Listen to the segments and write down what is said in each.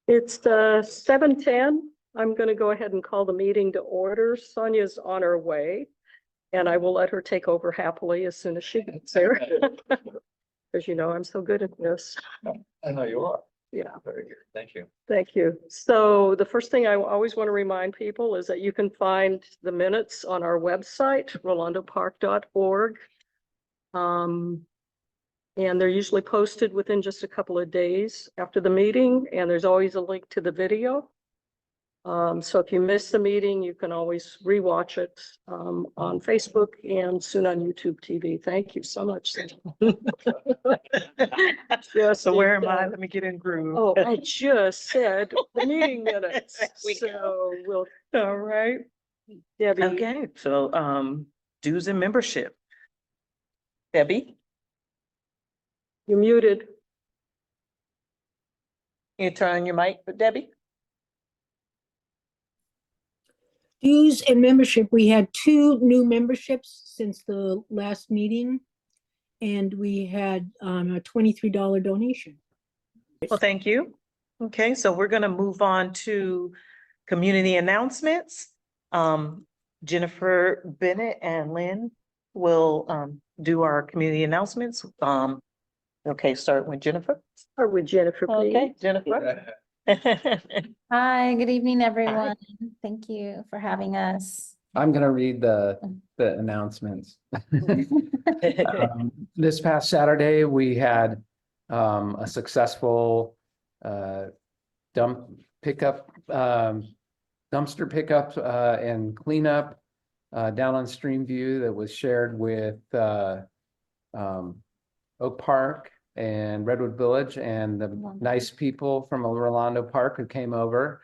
It's 7:10. I'm going to go ahead and call the meeting to order. Sonia's on her way, and I will let her take over happily as soon as she gets there. As you know, I'm so good at this. I know you are. Yeah. Very good. Thank you. Thank you. So the first thing I always want to remind people is that you can find the minutes on our website, rolandopark.org. And they're usually posted within just a couple of days after the meeting, and there's always a link to the video. So if you miss the meeting, you can always rewatch it on Facebook and soon on YouTube TV. Thank you so much. So where am I? Let me get in groove. Oh, I just said the meeting minutes. We So we'll, All right. Debbie. Okay, so dues and membership. Debbie, You're muted. you turn on your mic for Debbie? Dues and membership, we had 2 new memberships since the last meeting. And we had a $23 donation. Well, thank you. Okay, so we're gonna move on to community announcements. Jennifer Bennett and Lynn will do our community announcements. Okay, start with Jennifer. Start with Jennifer, please. Okay, Jennifer. Hi, good evening, everyone. Thank you for having us. I'm gonna read the announcements. This past Saturday, we had a successful dumpster pickup and cleanup down on Streamview that was shared with Oak Park and Redwood Village and the nice people from Rolando Park who came over.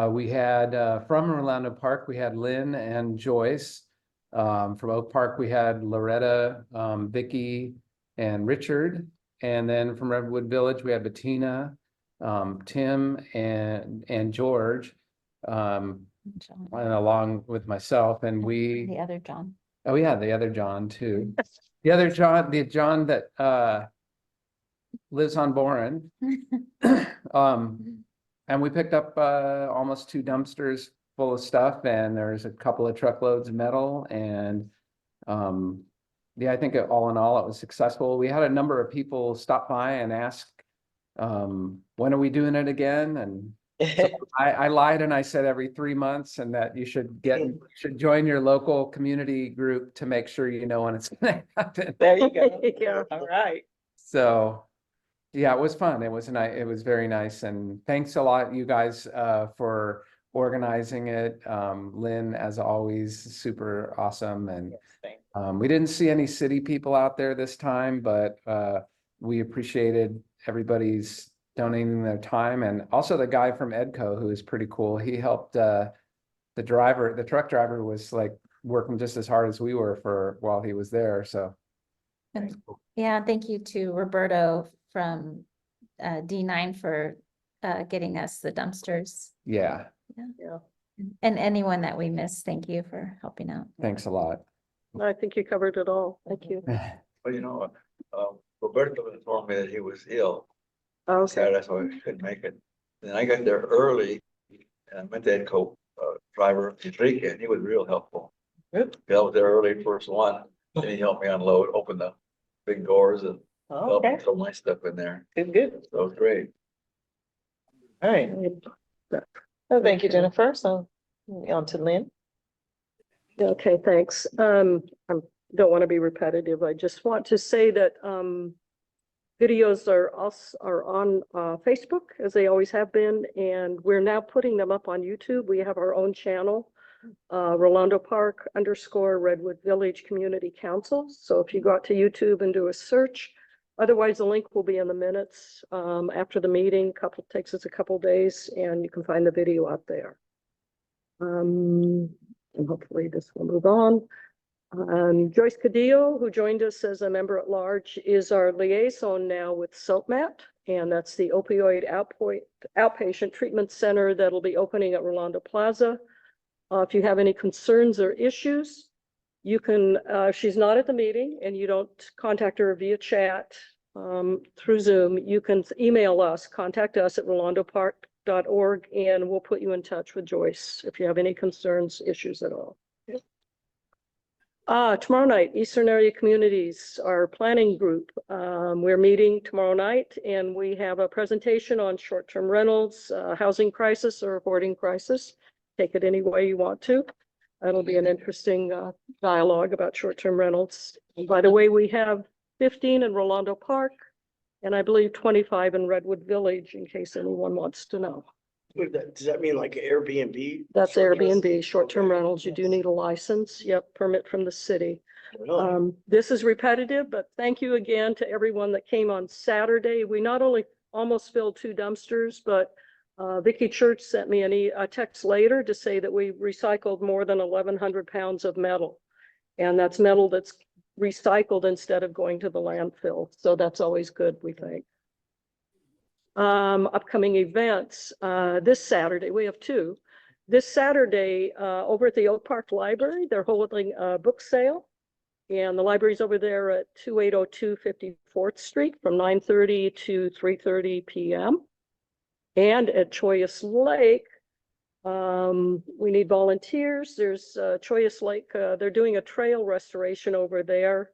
We had from Rolando Park, we had Lynn and Joyce. From Oak Park, we had Loretta, Vicky, and Richard. And then from Redwood Village, we had Bettina, Tim, and George, and along with myself. And we, The other John. oh yeah, the other John too. The other John, the John that lives on Boren. And we picked up almost 2 dumpsters full of stuff, and there's a couple of truckloads of metal. And yeah, I think all in all, it was successful. We had a number of people stop by and ask, when are we doing it again? And so I lied and I said every 3 months, and that you should join your local community group to make sure you know when it's gonna happen. There you go. Yeah. All right. So yeah, it was fun. It was nice. It was very nice. And thanks a lot, you guys, for organizing it. Lynn, as always, super awesome. And we didn't see any city people out there this time, but we appreciated everybody's donating their time. And also the guy from Edco, who is pretty cool. He helped the truck driver was like working just as hard as we were while he was there. So Yeah, thank you to Roberto from D9 for getting us the dumpsters. yeah, Yeah. And anyone that we missed, thank you for helping out. thanks a lot. I think you covered it all. Thank you. Well, you know, Roberto informed me that he was ill. Okay. Saturday, so I couldn't make it. Then I got there early and I met the Edco driver, Enrique, and he was real helpful. Good. I was there early, first one, and he helped me unload, open the big doors and helped me Okay, throw my stuff in there. good. So it was great. All right. Well, thank you, Jennifer. So on to Lynn. Okay, thanks. I don't want to be repetitive. I just want to say that videos are on Facebook, as they always have been, and we're now putting them up on YouTube. We have our own channel, Rolando Park _ Redwood Village Community Council. So if you go out to YouTube and do a search, otherwise the link will be in the minutes after the meeting. Takes us a couple days, and you can find the video out there. And hopefully this will move on. Joyce Cadillo, who joined us as a member at large, is our liaison now with SOAPMAT, and that's the opioid outpatient treatment center that'll be opening at Rolando Plaza. If you have any concerns or issues, you can, she's not at the meeting and you don't contact her via chat. through Zoom, you can email us, contact us at rolandopark.org, and we'll put you in touch with Joyce if you have any concerns, issues at all. Tomorrow night, Eastern Area Communities, our planning group. We're meeting tomorrow night, and we have a presentation on short-term rentals, housing crisis or hoarding crisis. Take it any way you want to. That'll be an interesting dialogue about short-term rentals. And by the way, we have 15 in Rolando Park, and I believe 25 in Redwood Village, in case anyone wants to know. Does that mean like Airbnb? That's Airbnb, short-term rentals. You do need a license. Yep, permit from the city. Really? This is repetitive, but thank you again to everyone that came on Saturday. We not only almost filled 2 dumpsters, but Vicky Church sent me a text later to say that we recycled more than 1,100 pounds of metal. And that's metal that's recycled instead of going to the landfill. So that's always good, we think. Upcoming events, this Saturday, we have 2. This Saturday, over at the Oak Park Library, they're holding a book sale. And the library's over there at 2802 54th Street from 9:30 to 3:30 p.m. And at Choyas Lake, we need volunteers. There's Choyas Lake, they're doing a trail restoration over there.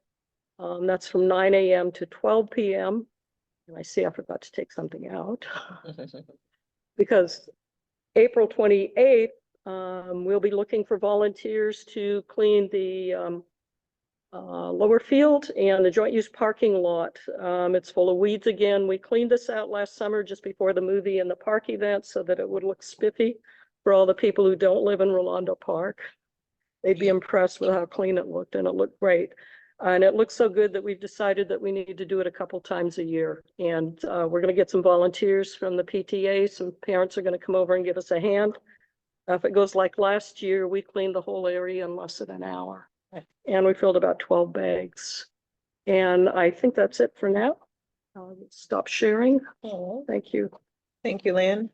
That's from 9 a.m. to 12 p.m. And I see I forgot to take something out because April 28th, we'll be looking for volunteers to clean the lower field and the joint use parking lot. It's full of weeds again. We cleaned this out last summer just before the movie and the park event so that it would look spiffy for all the people who don't live in Rolando Park. They'd be impressed with how clean it looked, and it looked great. And it looks so good that we've decided that we need to do it a couple times a year. And we're going to get some volunteers from the PTA. Some parents are going to come over and give us a hand. If it goes like last year, we cleaned the whole area in less than an hour. And we filled about 12 bags. And I think that's it for now. I'll stop sharing. Thank you. Thank you, Lynn.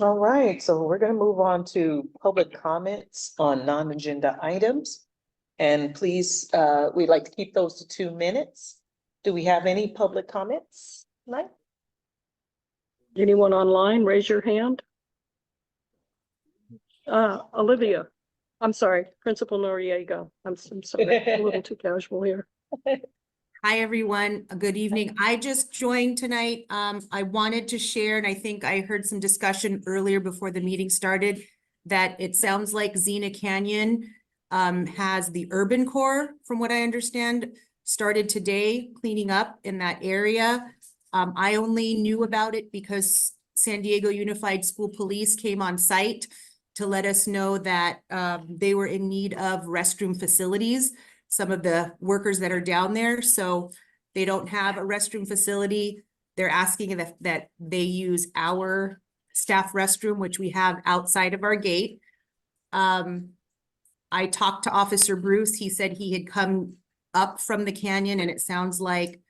All right, so we're going to move on to public comments on non-agenda items. And please, we'd like to keep those to 2 minutes. Do we have any public comments tonight? Anyone online, raise your hand. Olivia, I'm sorry, Principal Noriega. I'm sorry, a little too casual here. Hi, everyone. Good evening. I just joined tonight. I wanted to share, and I think I heard some discussion earlier before the meeting started, that it sounds like Xena Canyon has the urban core, from what I understand, started today cleaning up in that area. I only knew about it because San Diego Unified School Police came on site to let us know that they were in need of restroom facilities, some of the workers that are down there. So they don't have a restroom facility. They're asking that they use our staff restroom, which we have outside of our gate. I talked to Officer Bruce. He said he had come up from the canyon, and it sounds like,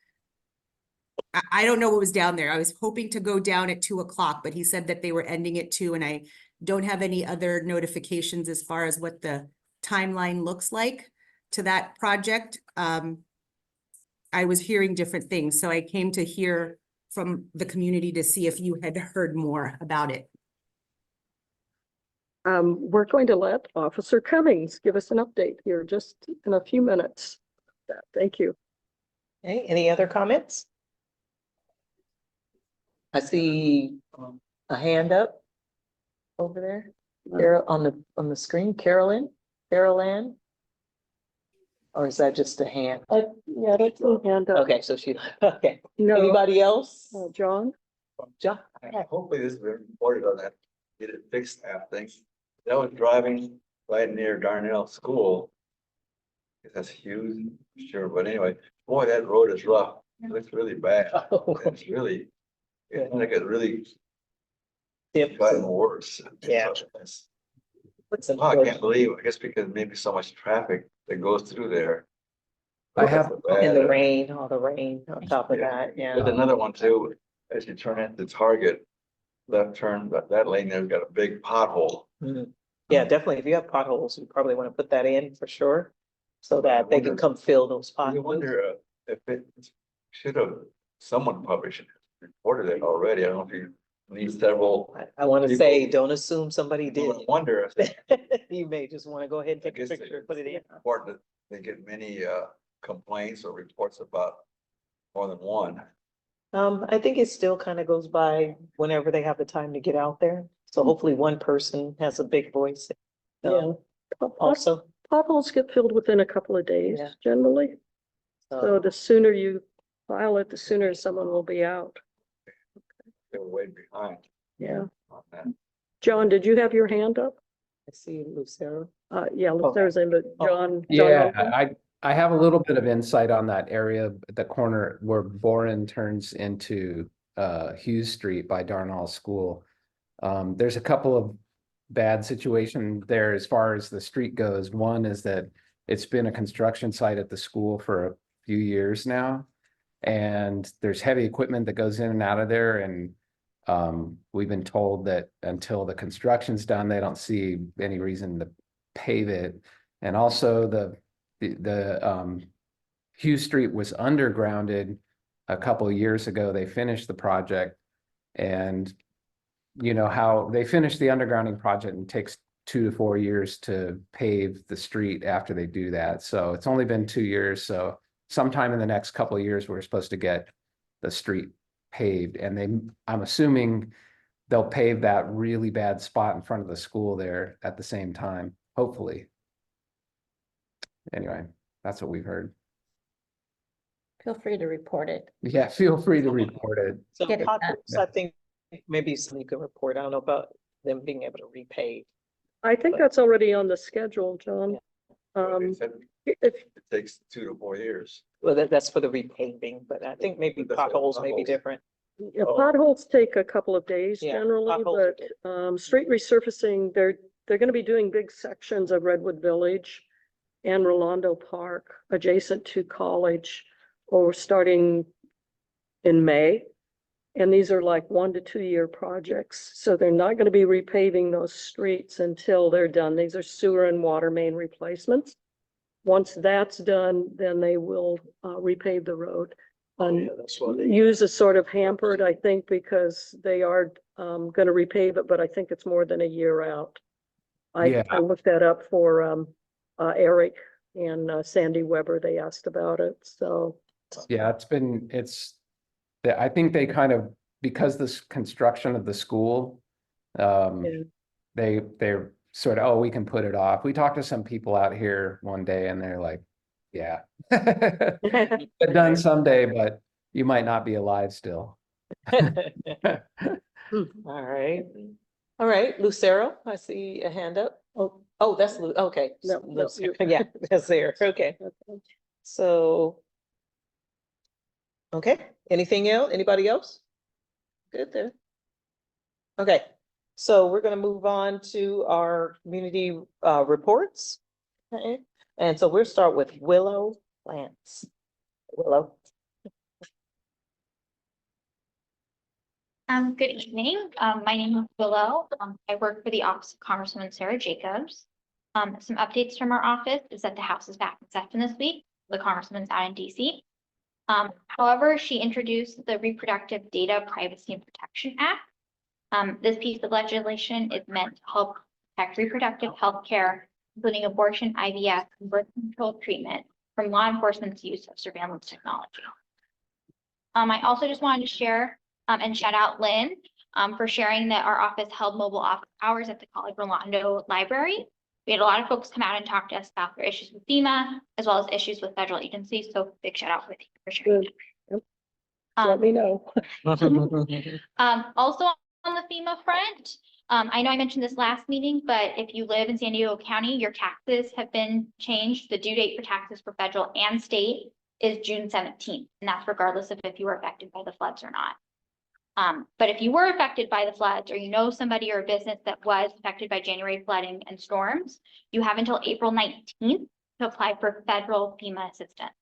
I don't know what was down there. I was hoping to go down at 2 o'clock, but he said that they were ending at 2, and I don't have any other notifications as far as what the timeline looks like to that project. I was hearing different things, so I came to hear from the community to see if you had heard more about it. We're going to let Officer Cummings give us an update here just in a few minutes. Thank you. Okay, any other comments? I see a hand up over there. There on the screen, Carolyn, or is that just a hand? Yeah, that's a hand up. Okay, so she, okay. No, Anybody else? John? John? Hopefully this has been reported on that, get it fixed thing. I was driving right near Darnell School. That's huge, sure, but anyway, boy, that road is rough. It looks really bad. It's really, it's like it really gotten worse. Yeah. Oh, I can't believe, I guess because maybe so much traffic that goes through there. I have- In the rain, all the rain on top of that, yeah. There's another one too, as you turn into Target, left turn, but that lane there's got a big pothole. Mhm. Yeah, definitely. If you have potholes, you probably want to put that in for sure. So that they can come fill those I potholes. wonder if it's should have, someone probably should have reported it already. I don't know if you need several. I want to People- say, don't assume somebody did. I wonder, You may just want to go ahead and I take a guess picture and put it in. it's important that they get many complaints or reports about more than one. I think it still kind of goes by whenever they have the time to get out there. So hopefully one person has a big voice. Yeah. Also, Potholes get filled within a couple of days Yeah. generally. So the sooner you file it, the sooner someone will be out. They were way behind Yeah. on that. John, did you have your hand up? I see Lucero. Yeah, Oh. there's in, but Oh. John. Yeah, Rosen? I have a little bit of insight on that area, the corner where Boren turns into Hughes Street by Darnall School. There's a couple of bad situation there as far as the street goes. One is that it's been a construction site at the school for a few years now. And there's heavy equipment that goes in and out of there, and we've been told that until the construction's done, they don't see any reason to pave it. And also the Hughes Street was undergrounded a couple of years ago. They finished the project, and you know how they finish the undergrounding project and it takes 2 to 4 years to pave the street after they do that. So it's only been 2 years. So sometime in the next couple of years, we're supposed to get the street paved, and I'm assuming they'll pave that really bad spot in front of the school there at the same time, hopefully. Anyway, that's what we've heard. Feel free to report it. Yeah, feel free to report it. So Get it done. potholes, I think maybe somebody could report. I don't know about them being able to repay. I think that's already on the schedule, John. They Um, said if, it takes 2 to 4 years. Well, that's for the repaving, but I think maybe That's what potholes may be potholes- different. yeah, potholes take a couple of days Yeah, generally, potholes but, are street resurfacing, they're gonna be doing big sections of Redwood Village and Rolando Park adjacent to college, or starting in May. And these are like 1 to 2 year projects, so they're not gonna be repaving those streets until they're done. These are sewer and water main replacements. Once that's done, then they will repave the road. And That's what. use is sort of hampered, I think, because they are gonna repave it, but I think it's more than a year out. Yeah. I looked that up for Eric and Sandy Weber. They asked about it, so. Yeah, I think they kind of, because this construction of the school, Yeah. they're sort of, oh, we can put it off. We talked to some people out here one day and they're like, yeah. Get done someday, but you might not be alive still. All right. All right, Lucero, I see a hand up. Oh, that's okay. No, no, Lucero, yeah, that's there. Okay. So. Okay, anything else? Anybody else? Good there. Okay, so we're gonna move on to our community reports. Okay, and so we'll start with Willow Plants. Willow. Good evening. My name is Willow. I work for the Office of Congresswoman Sarah Jacobs. Some updates from our office is that the House is back in session this week. The Congresswoman's out in DC. However, she introduced the Reproductive Data Privacy and Protection Act. This piece of legislation is meant to help protect reproductive health care, including abortion, IVF, and birth control treatment from law enforcement's use of surveillance technology. I also just wanted to share and shout out Lynn for sharing that our office held mobile office hours at the College Rolando Library. We had a lot of folks come out and talk to us about their issues with FEMA, as well as issues with federal agencies. So big shout out with you for sharing. Good. Yep. Let me know. Also on the FEMA front, I know I mentioned this last meeting, but if you live in San Diego County, your taxes have been changed. The due date for taxes for federal and state is June 17th, and that's regardless of if you were affected by the floods or not. But if you were affected by the floods, or you know somebody or a business that was affected by January flooding and storms, you have until April 19th to apply for federal FEMA assistance.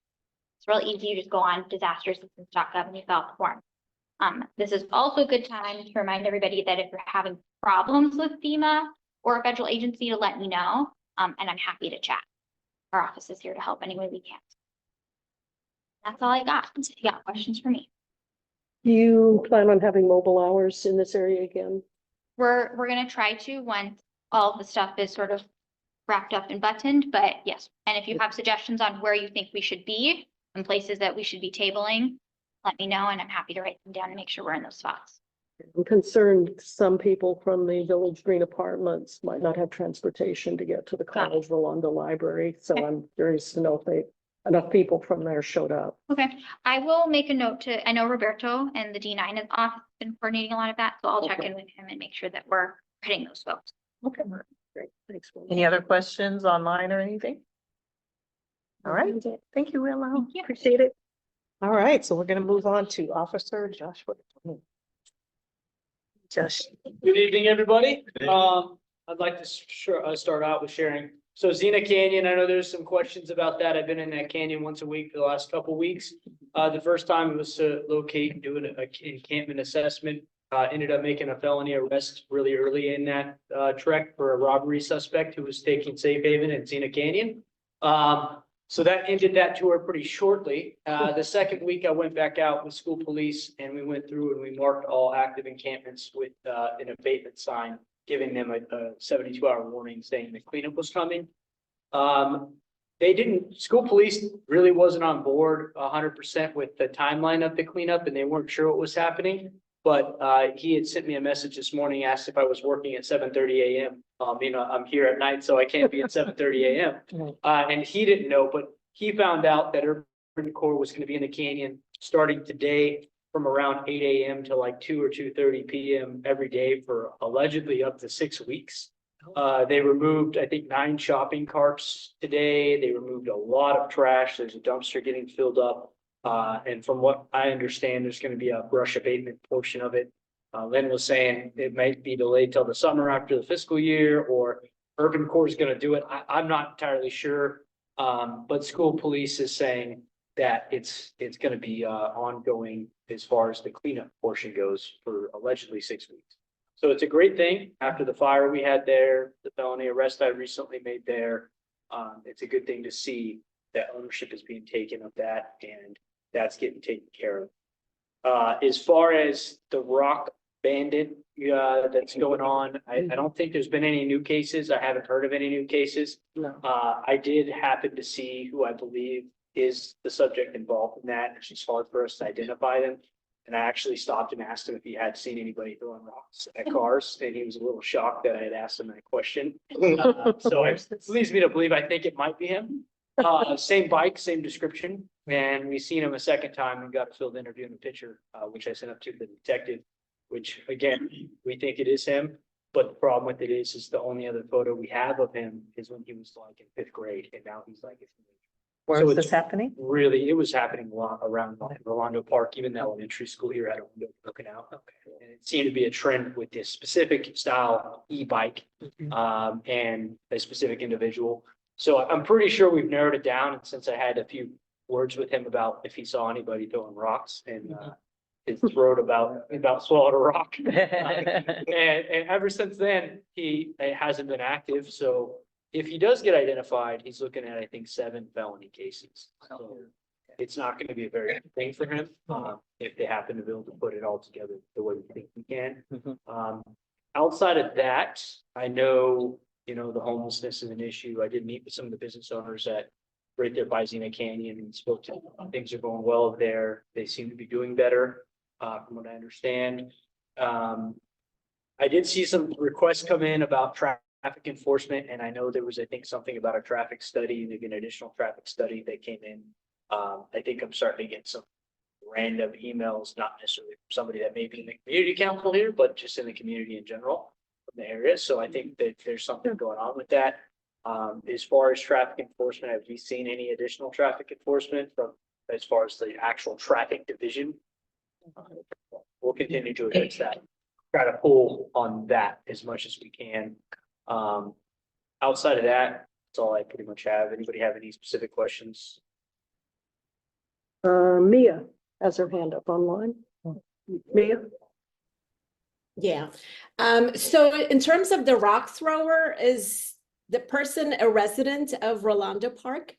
It's real easy. You just go on disasterassistance.gov and you fill out the form. This is also a good time to remind everybody that if you're having problems with FEMA or a federal agency, to let me know, and I'm happy to chat. Our office is here to help any way we can. That's all I got. If you got questions for me? Do you plan on having mobile hours in this area again? We're gonna try to once all of the stuff is sort of wrapped up and buttoned, but yes. And if you have suggestions on where you think we should be and places that we should be tabling, let me know and I'm happy to write them down and make sure we're in those spots. I'm concerned some people from the Village Green Apartments might not have transportation to get to the College Rolando Library. So Okay. I'm curious to know if enough people from there showed up. Okay, I will make a note I know Roberto and the D9 is off, been coordinating a lot of that, so I'll check Okay. in with him and make sure that we're hitting those folks. Okay. Great, thanks. Willow. Any other questions online or anything? All right, thank you, Willow. Thank you. Appreciate it. All right, so we're gonna move on to Officer Joshua. Josh. Good evening, everybody. Good I'd like to start out with sharing. So Xena Canyon, I know there's some questions about that. I've been in that canyon once a week for the last couple of weeks. The first time it was to locate and do an encampment assessment. Ended up making a felony arrest really early in that trek for a robbery suspect who was taking safe haven in Xena Canyon. So that ended that tour pretty shortly. The second week I went back out with school police and we went through and we marked all active encampments with an abatement sign, giving them a 72-hour warning saying the cleanup was coming. School police really wasn't on board 100% with the timeline of the cleanup and they weren't sure what was happening. But he had sent me a message this morning, asked if I was working at 7:30 a.m. I'm here at night, so I can't be at 7:30 a.m. And he didn't know, but he found out that Urban Corps was going to be in the canyon starting today from around 8 a.m. to like 2 or 2:30 p.m. every day for allegedly up to 6 weeks. They removed, I think, 9 shopping carts today. They removed a lot of trash. There's a dumpster getting filled up. And from what I understand, there's going to be a brush abatement portion of it. Lynn was saying it might be delayed till the summer after the fiscal year, or Urban Corps is going to do it. I'm not entirely sure. But school police is saying that it's going to be ongoing as far as the cleanup portion goes for allegedly 6 weeks. So it's a great thing after the fire we had there, the felony arrest I recently made there. It's a good thing to see that ownership is being taken of that and that's getting taken care of. As far as the rock bandit that's going on, I don't think there's been any new cases. I haven't heard of any new cases. No. I did happen to see who I believe is the subject involved in that. It's just hard for us to identify them. And I actually stopped and asked him if he had seen anybody throwing rocks at cars, and he was a little shocked that I had asked him that question. So it leads me to believe I think it might be him. Same bike, same description, and we seen him a second time and got a field interview in the picture, which I sent up to the detective, which again, we think it is him. But the problem with it is the only other photo we have of him is when he was like in 5th grade, and now he's like. Where So is it's this happening? Really, it was happening a lot around Rolando Park, even the elementary school here had a window looking out. And it seemed to be a trend with this specific style e-bike, and a specific individual. So I'm pretty sure we've narrowed it down, and since I had a few words with him about if he saw anybody throwing rocks and his throat about swallowed a rock. And ever since then, it hasn't been active. So if he does get identified, he's looking at, I think, 7 felony cases. So it's not going to be a very good thing for him if they happen to be able to put it all together the way we think we can. Outside of that, I know, the homelessness is an issue. I did meet with some of the business owners at right there by Xena Canyon and spoke to them. Things are going well there. They seem to be doing better, from what I understand. I did see some requests come in about traffic enforcement, and I know there was, I think, something about a traffic study, maybe an additional traffic study that came in. I think I'm starting to get some random emails, not necessarily from somebody that may be in the community council here, but just in the community in general from the area. So I think that there's something going on with that. As far as traffic enforcement, have we seen any additional traffic enforcement from as far as the actual traffic division? We'll continue to address that, try to pull on that as much as we can. Outside of that, that's all I pretty much have. Anybody have any specific questions? Mia has her hand up online. Mia? Yeah. So in terms of the rock thrower, is the person a resident of Rolando Park?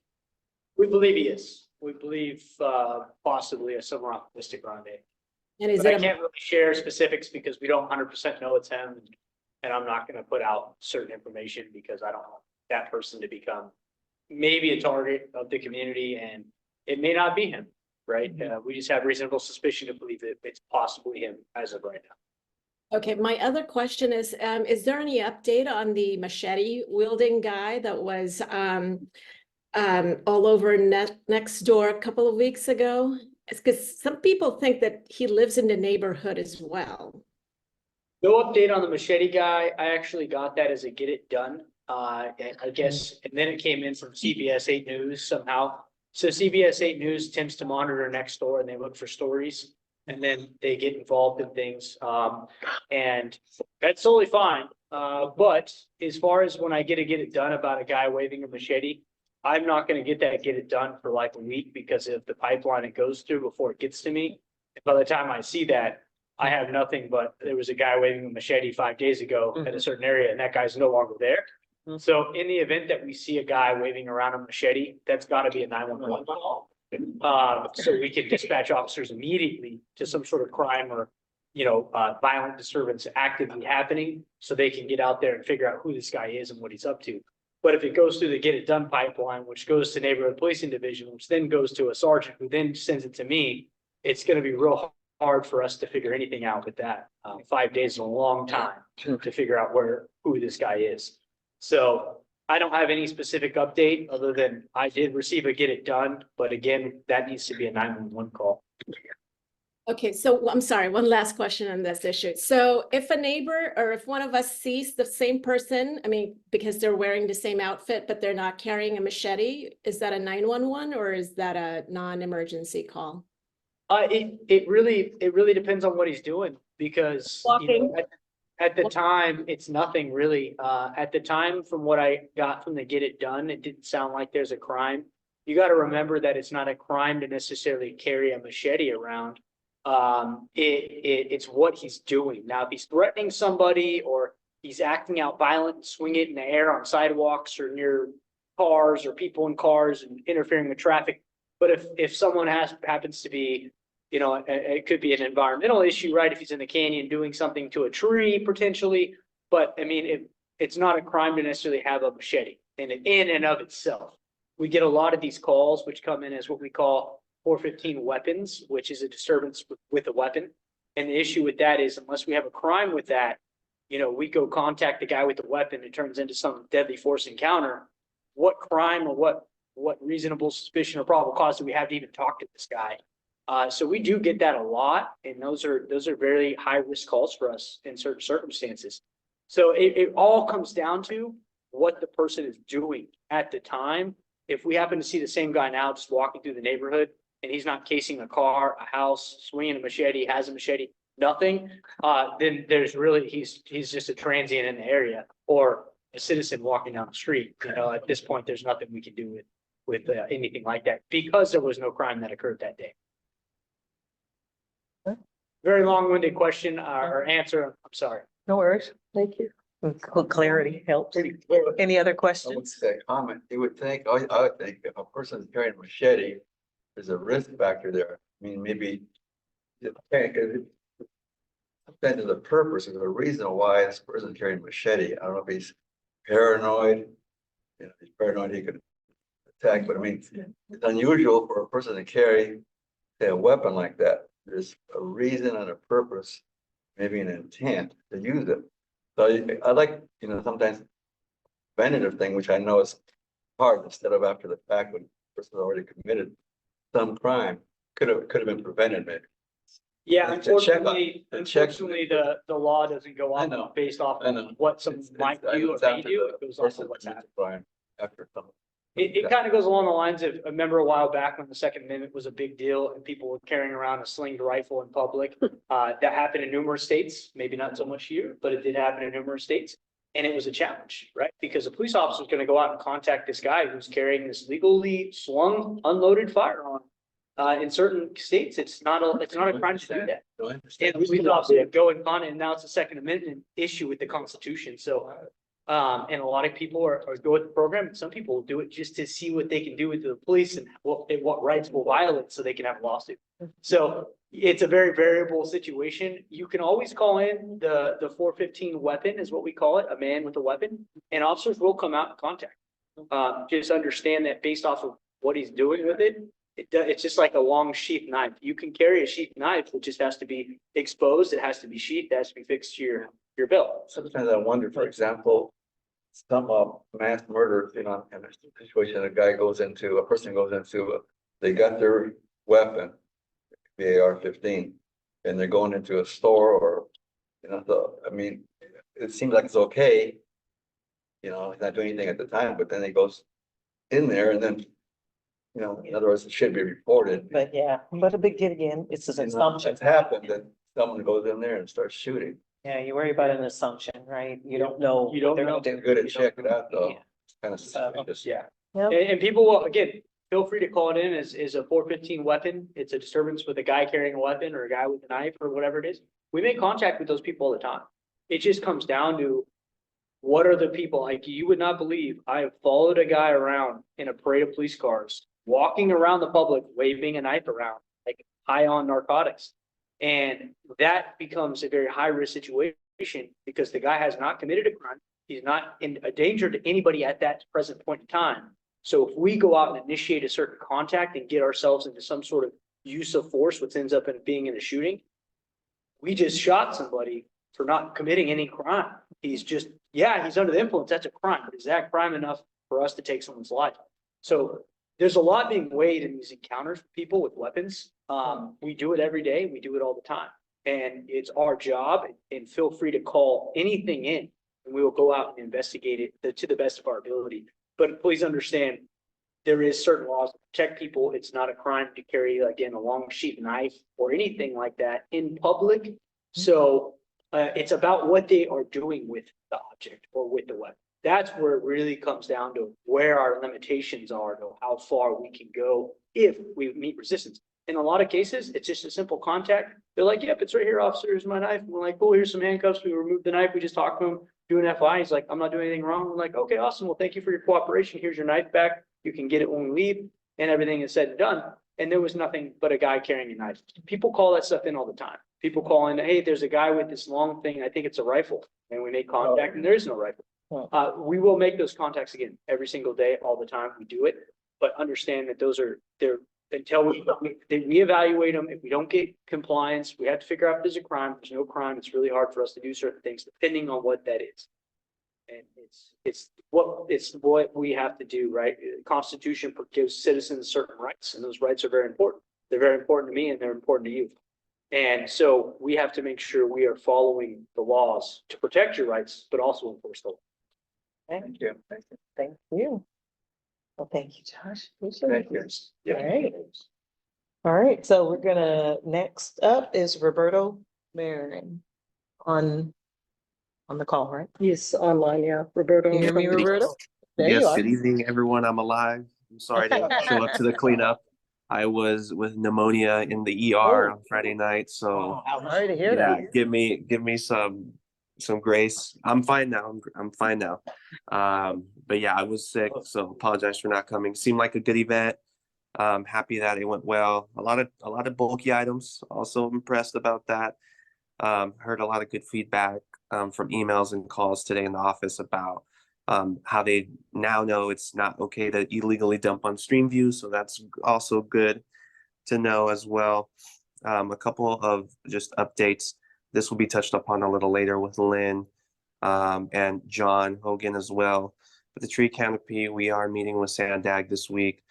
We believe he is. We believe, possibly a similar optimistic grande. And is But I it, can't really share specifics because we don't 100% know it's him. And I'm not gonna put out certain information because I don't want that person to become maybe a target of the community, and it may not be him, right? We just have reasonable suspicion to believe that it's possibly him as of right now. okay, my other question is there any update on the machete wielding guy that was all over next door a couple of weeks ago? It's because some people think that he lives in the neighborhood as well. No update on the machete guy. I actually got that as a get it done. And I guess, and then it came in from CBS 8 News somehow. So CBS 8 News tends to monitor next door and they look for stories. And then they get involved in things. And that's totally fine. But as far as when I get it done about a guy waving a machete, I'm not gonna get it done for like a week because of the pipeline it goes through before it gets to me. And by the time I see that, I have nothing but there was a guy waving a machete 5 days ago at a certain area and that guy's no longer there. So in the event that we see a guy waving around a machete, that's gotta be a 911 call. So we can dispatch officers immediately to some sort of crime or, violent disturbance actively happening. So they can get out there and figure out who this guy is and what he's up to. But if it goes through the get it done pipeline, which goes to neighborhood policing division, which then goes to a sergeant who then sends it to me, it's gonna be real hard for us to figure anything out with that. 5 days is a long time to figure out who this guy is. So I don't have any specific update other than I did receive a get it done, but again, that needs to be a 911 call. Okay, so I'm sorry, one last question on this issue. So if a neighbor or if one of us sees the same person, I mean, because they're wearing the same outfit, but they're not carrying a machete, is that a 911 or is that a non-emergency call? It really depends on what he's doing because at the time, it's nothing really. At the time, from what I got from the get it done, it didn't sound like there's a crime. You got to remember that it's not a crime to necessarily carry a machete around. It's what he's doing. Now, if he's threatening somebody or he's acting out violent, swing it in the air on sidewalks or near cars or people in cars and interfering with traffic. But if someone happens to be, it could be an environmental issue, right? If he's in the canyon doing something to a tree potentially, but I mean, it's not a crime to necessarily have a machete in and of itself. We get a lot of these calls, which come in as what we call 415 weapons, which is a disturbance with a weapon. And the issue with that is unless we have a crime with that, we go contact the guy with the weapon, it turns into some deadly force encounter. What crime or what reasonable suspicion or probable cause do we have to even talk to this guy? So we do get that a lot, and those are very high risk calls for us in certain circumstances. So it all comes down to what the person is doing at the time. If we happen to see the same guy now just walking through the neighborhood and he's not casing a car, a house, swinging a machete, has a machete, nothing, then there's really he's just a transient in the area or a citizen walking down the street. At this point, there's nothing we can do with anything like that because there was no crime that occurred that day. Very long-winded question or answer. I'm sorry. No worries. Thank you. Clarity helps. Any other I would questions? say comment, you would think, I would think if a person's carrying a machete, there's a risk factor there. I mean, maybe it depends on the purpose or the reason why this person's carrying a machete. I don't know if he's paranoid. If he's paranoid, he could attack, but I mean, it's unusual for a person to carry, say, a weapon like that. There's a reason and a purpose, maybe an intent to use it. So I like, sometimes preventative thing, which I know is hard instead of after the fact when the person already committed some crime, could have been prevented maybe. Yeah, To check on- unfortunately, to check- the law doesn't go I off know. based off I know. of what someone might do or may do. It goes off of what's happening. After some. It kind of goes along the lines of, I remember a while back when the Second Amendment was a big deal and people were carrying around a slinged rifle in public. That happened in numerous states, maybe not so much here, but it did happen in numerous states. And it was a challenge, right? Because a police officer is going to go out and contact this guy who's carrying this legally slung, unloaded firearm. In certain states, it's not a crime to do that. No, I And understand. the police officer would go and con it, and now it's a Second Amendment issue with the Constitution. So And a lot of people are go with the program. Some people do it just to see what they can do with the police and what rights will violate so they can have a lawsuit. So it's a very variable situation. You can always call in the 415 weapon is what we call it, a man with a weapon, and officers will come out and contact. Just understand that based off of what he's doing with it, it's just like a long sheath knife. You can carry a sheath knife, it just has to be exposed, it has to be sheathed, it has to be fixed to your belt. Sometimes I wonder, for example, some mass murder, in a situation, a person goes into, they got their weapon, the AR-15, and they're going into a store or, it seems like it's okay. He's not doing anything at the time, but then he goes in there and then, in other words, it should be reported. But yeah, but a big deal again, it's an assumption. It's happened that someone goes in there and starts shooting. Yeah, you worry about an assumption, right? You don't know. You don't what they're know. gonna do. Good at checking out though. Yeah. It's kind of suspicious. Yeah. Yep. And people will, again, feel free to call it in as a 415 weapon. It's a disturbance with a guy carrying a weapon or a guy with a knife or whatever it is. We make contact with those people all the time. It just comes down to what are the people, like you would not believe, I have followed a guy around in a parade of police cars, walking around the public, waving a knife around, like high on narcotics. And that becomes a very high risk situation because the guy has not committed a crime. He's not in a danger to anybody at that present point in time. So if we go out and initiate a certain contact and get ourselves into some sort of use of force, which ends up in being in a shooting, we just shot somebody for not committing any crime. He's under the influence. That's a crime, but is that crime enough for us to take someone's life? So there's a lot being weighed in these encounters with people with weapons. We do it every day. We do it all the time. And it's our job, and feel free to call anything in and we will go out and investigate it to the best of our ability. But please understand, there is certain laws to protect people. It's not a crime to carry, again, a long sheath knife or anything like that in public. So it's about what they are doing with the object or with the weapon. That's where it really comes down to where our limitations are, to how far we can go if we meet resistance. In a lot of cases, it's just a simple contact. They're like, yep, it's right here, officer, here's my knife. And we're like, cool, here's some handcuffs. We remove the knife. We just talk to him, do an FI. He's like, I'm not doing anything wrong. We're like, okay, awesome. Well, thank you for your cooperation. Here's your knife back. You can get it when we leave, and everything is said and done. And there was nothing but a guy carrying a knife. People call that stuff in all the time. People call in, hey, there's a guy with this long thing. I think it's a rifle. And we make contact and there is no rifle. We will make those contacts again every single day, all the time. We do it, but understand that they're until we reevaluate them. If we don't get compliance, we have to figure out if there's a crime. If there's no crime, it's really hard for us to do certain things depending on what that is. And it's what we have to do, right? The Constitution gives citizens certain rights, and those rights are very important. They're very important to me, and they're important to you. And so we have to make sure we are following the laws to protect your rights, but also enforce the law. Thank you. Thank you. Well, thank you, Josh. Appreciate Thank it. you. All right. All right, so we're gonna, next up is Roberto Marin on the call, right? He's online, yeah, Roberto. Can you hear me, Roberto? There you Yes, are. good evening, everyone. I'm alive. I'm sorry I didn't show up to the cleanup. I was with pneumonia in the ER on Friday night, so I'm sorry to hear yeah, that. give me some grace. I'm fine now. I'm fine now. But yeah, I was sick, so apologize for not coming. Seemed like a good event. Happy that it went well. A lot of bulky items. Also impressed about that. Heard a lot of good feedback from emails and calls today in the office about how they now know it's not okay to illegally dump on Streamview. So that's also good to know as well. A couple of just updates. This will be touched upon a little later with Lynn and John Hogan as well. But the tree canopy, we are meeting with Sandag this week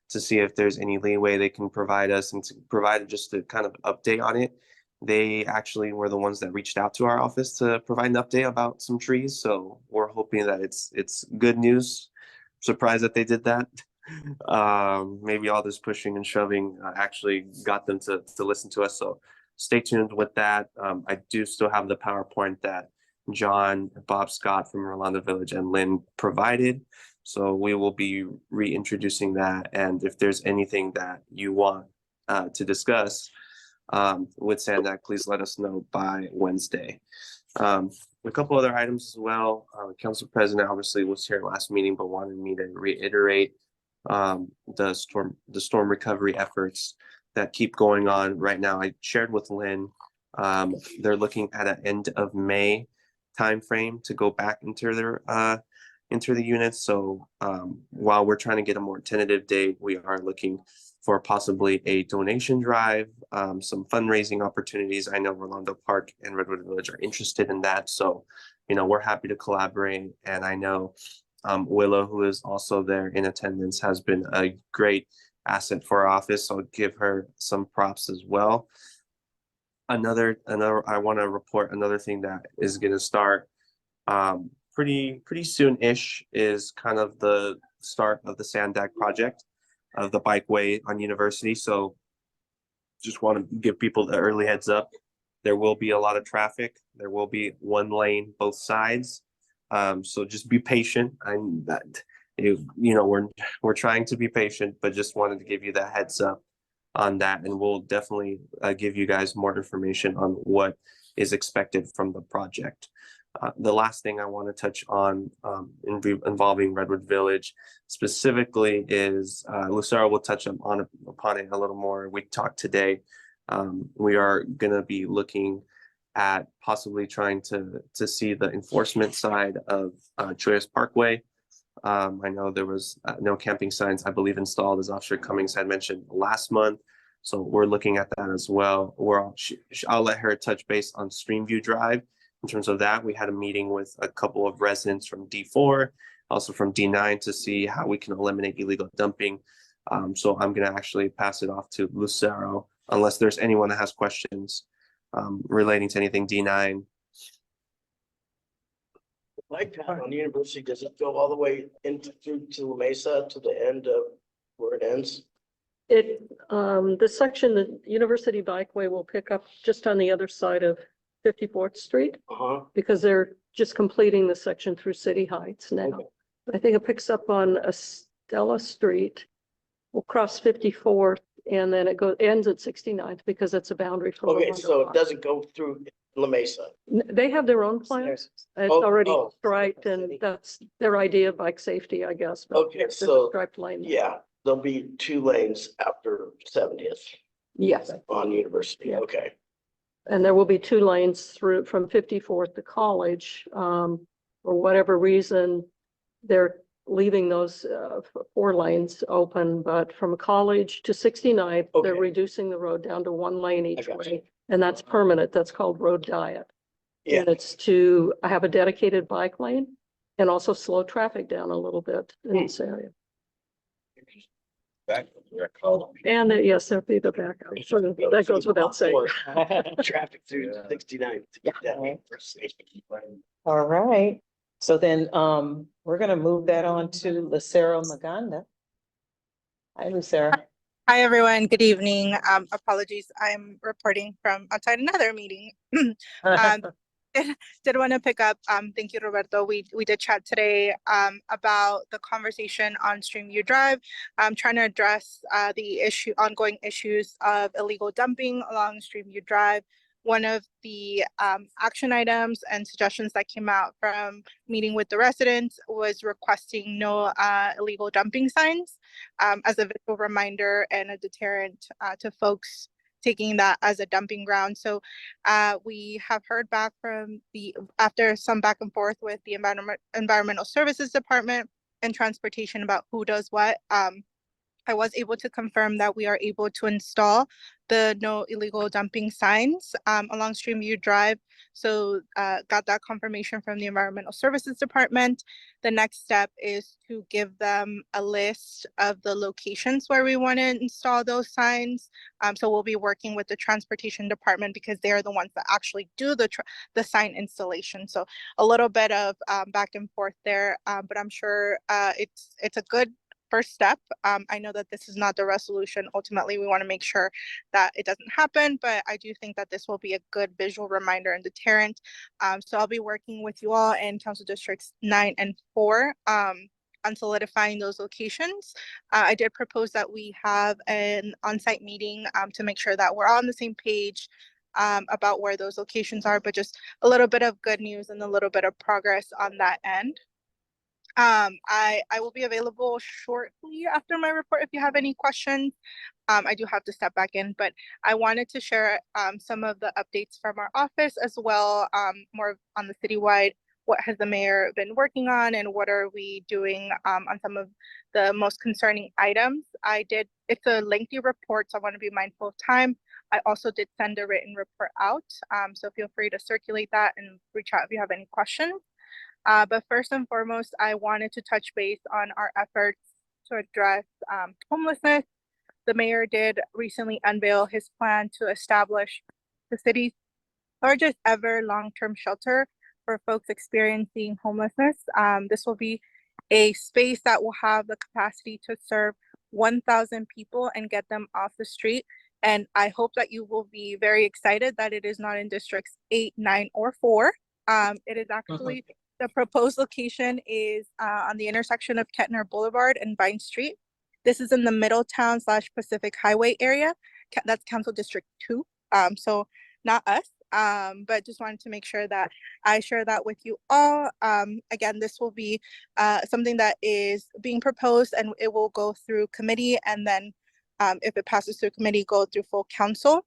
to see if there's any leeway they can provide us and to provide just a kind of update on it. They actually were the ones that reached out to our office to provide an update about some trees. So we're hoping that it's good news. Surprised that they did that. Maybe all this pushing and shoving actually got them to listen to us. So stay tuned with that. I do still have the PowerPoint that John, Bob Scott from Rolando Village and Lynn provided. So we will be reintroducing that. And if there's anything that you want to discuss with Sandak, please let us know by Wednesday. A couple other items as well. Council President obviously was here last meeting, but wanted me to reiterate the storm recovery efforts that keep going on right now. I shared with Lynn, they're looking at an end of May timeframe to go back into the units. So while we're trying to get a more tentative date, we are looking for possibly a donation drive, some fundraising opportunities. I know Rolando Park and Redwood Village are interested in that. So, we're happy to collaborate. And I know Willow, who is also there in attendance, has been a great asset for our office. So I'll give her some props as well. I want to report another thing that is going to start pretty soon-ish is kind of the start of the Sandak project of the bikeway on University. So just want to give people the early heads up. There will be a lot of traffic. There will be one lane, both sides. So just be patient. And that, we're trying to be patient, but just wanted to give you the heads up on that. And we'll definitely give you guys more information on what is expected from the project. The last thing I want to touch on involving Redwood Village specifically is Lucero will touch upon it a little more. We talked today. We are going to be looking at possibly trying to see the enforcement side of Choyas Parkway. I know there was no camping signs, I believe, installed, as Officer Cummings had mentioned last month. So we're looking at that as well. I'll let her touch base on Streamview Drive. In terms of that, we had a meeting with a couple of residents from D4, also from D9, to see how we can eliminate illegal dumping. So I'm going to actually pass it off to Lucero, unless there's anyone that has questions relating to anything D9. Like on the university, does it go all the way through to La Mesa to the end of where it ends? The section, the University Bikeway will pick up just on the other side of 54th Street, because they're just completing the section through City Heights now. Okay. I think it picks up on Estella Street, will cross 54th, and then it ends at 69th because it's a boundary for. Okay, Rolando so it Park. doesn't go through La Mesa. They have their own plans. It's already striped, and that's their idea of bike safety, I guess. But Okay, there's a so striped lane. yeah, there'll be 2 lanes after 70th Yes. on University. Yeah. Okay. And there will be 2 lanes through from 54th to College. For whatever reason, they're leaving those 4 lanes open, but from College to 69th, they're Okay. reducing the road down to 1 lane each got way. And that's permanent. That's called road diet. Yeah. And it's to have a dedicated bike lane and also slow traffic down a little bit in this area. Back there, call. And yes, there'll be the backup. So that goes without saying. Traffic through 69. All right. So then we're going to move that on to Lucero Maganda. Hi, Lucero. Hi, everyone. Good evening. Apologies. I'm reporting from outside another meeting. Did want to pick up. Thank you, Roberto. We did chat today about the conversation on Streamview Drive. Trying to address the ongoing issues of illegal dumping along Streamview Drive. One of the action items and suggestions that came out from meeting with the residents was requesting no illegal dumping signs as a visual reminder and a deterrent to folks taking that as a dumping ground. So we have heard back from after some back and forth with the Environmental Services Department and Transportation about who does what. I was able to confirm that we are able to install the no illegal dumping signs along Streamview Drive. So got that confirmation from the Environmental Services Department. The next step is to give them a list of the locations where we want to install those signs. So we'll be working with the Transportation Department because they're the ones that actually do the sign installation. So a little bit of back and forth there, but I'm sure it's a good first step. I know that this is not the resolution. Ultimately, we want to make sure that it doesn't happen, but I do think that this will be a good visual reminder and deterrent. So I'll be working with you all in Council Districts 9 and 4 on solidifying those locations. I did propose that we have an on-site meeting to make sure that we're all on the same page, about where those locations are, but just a little bit of good news and a little bit of progress on that end. I will be available shortly after my report if you have any questions. I do have to step back in, but I wanted to share some of the updates from our office as well, more on the citywide. What has the mayor been working on and what are we doing on some of the most concerning items? It's a lengthy report, so I want to be mindful of time. I also did send a written report out, so feel free to circulate that and reach out if you have any questions. But first and foremost, I wanted to touch base on our efforts to address homelessness. The mayor did recently unveil his plan to establish the city's largest ever long-term shelter for folks experiencing homelessness. This will be a space that will have the capacity to serve 1,000 people and get them off the street. And I hope that you will be very excited that it is not in districts 8, 9, or 4. It is actually, the proposed location is on the intersection of Kettner Boulevard and Vine Street. This is in the Middletown / Pacific Highway area. That's Council District 2. So not us, but just wanted to make sure that I share that with you all. Again, this will be something that is being proposed and it will go through committee, and then if it passes through committee, go through full council.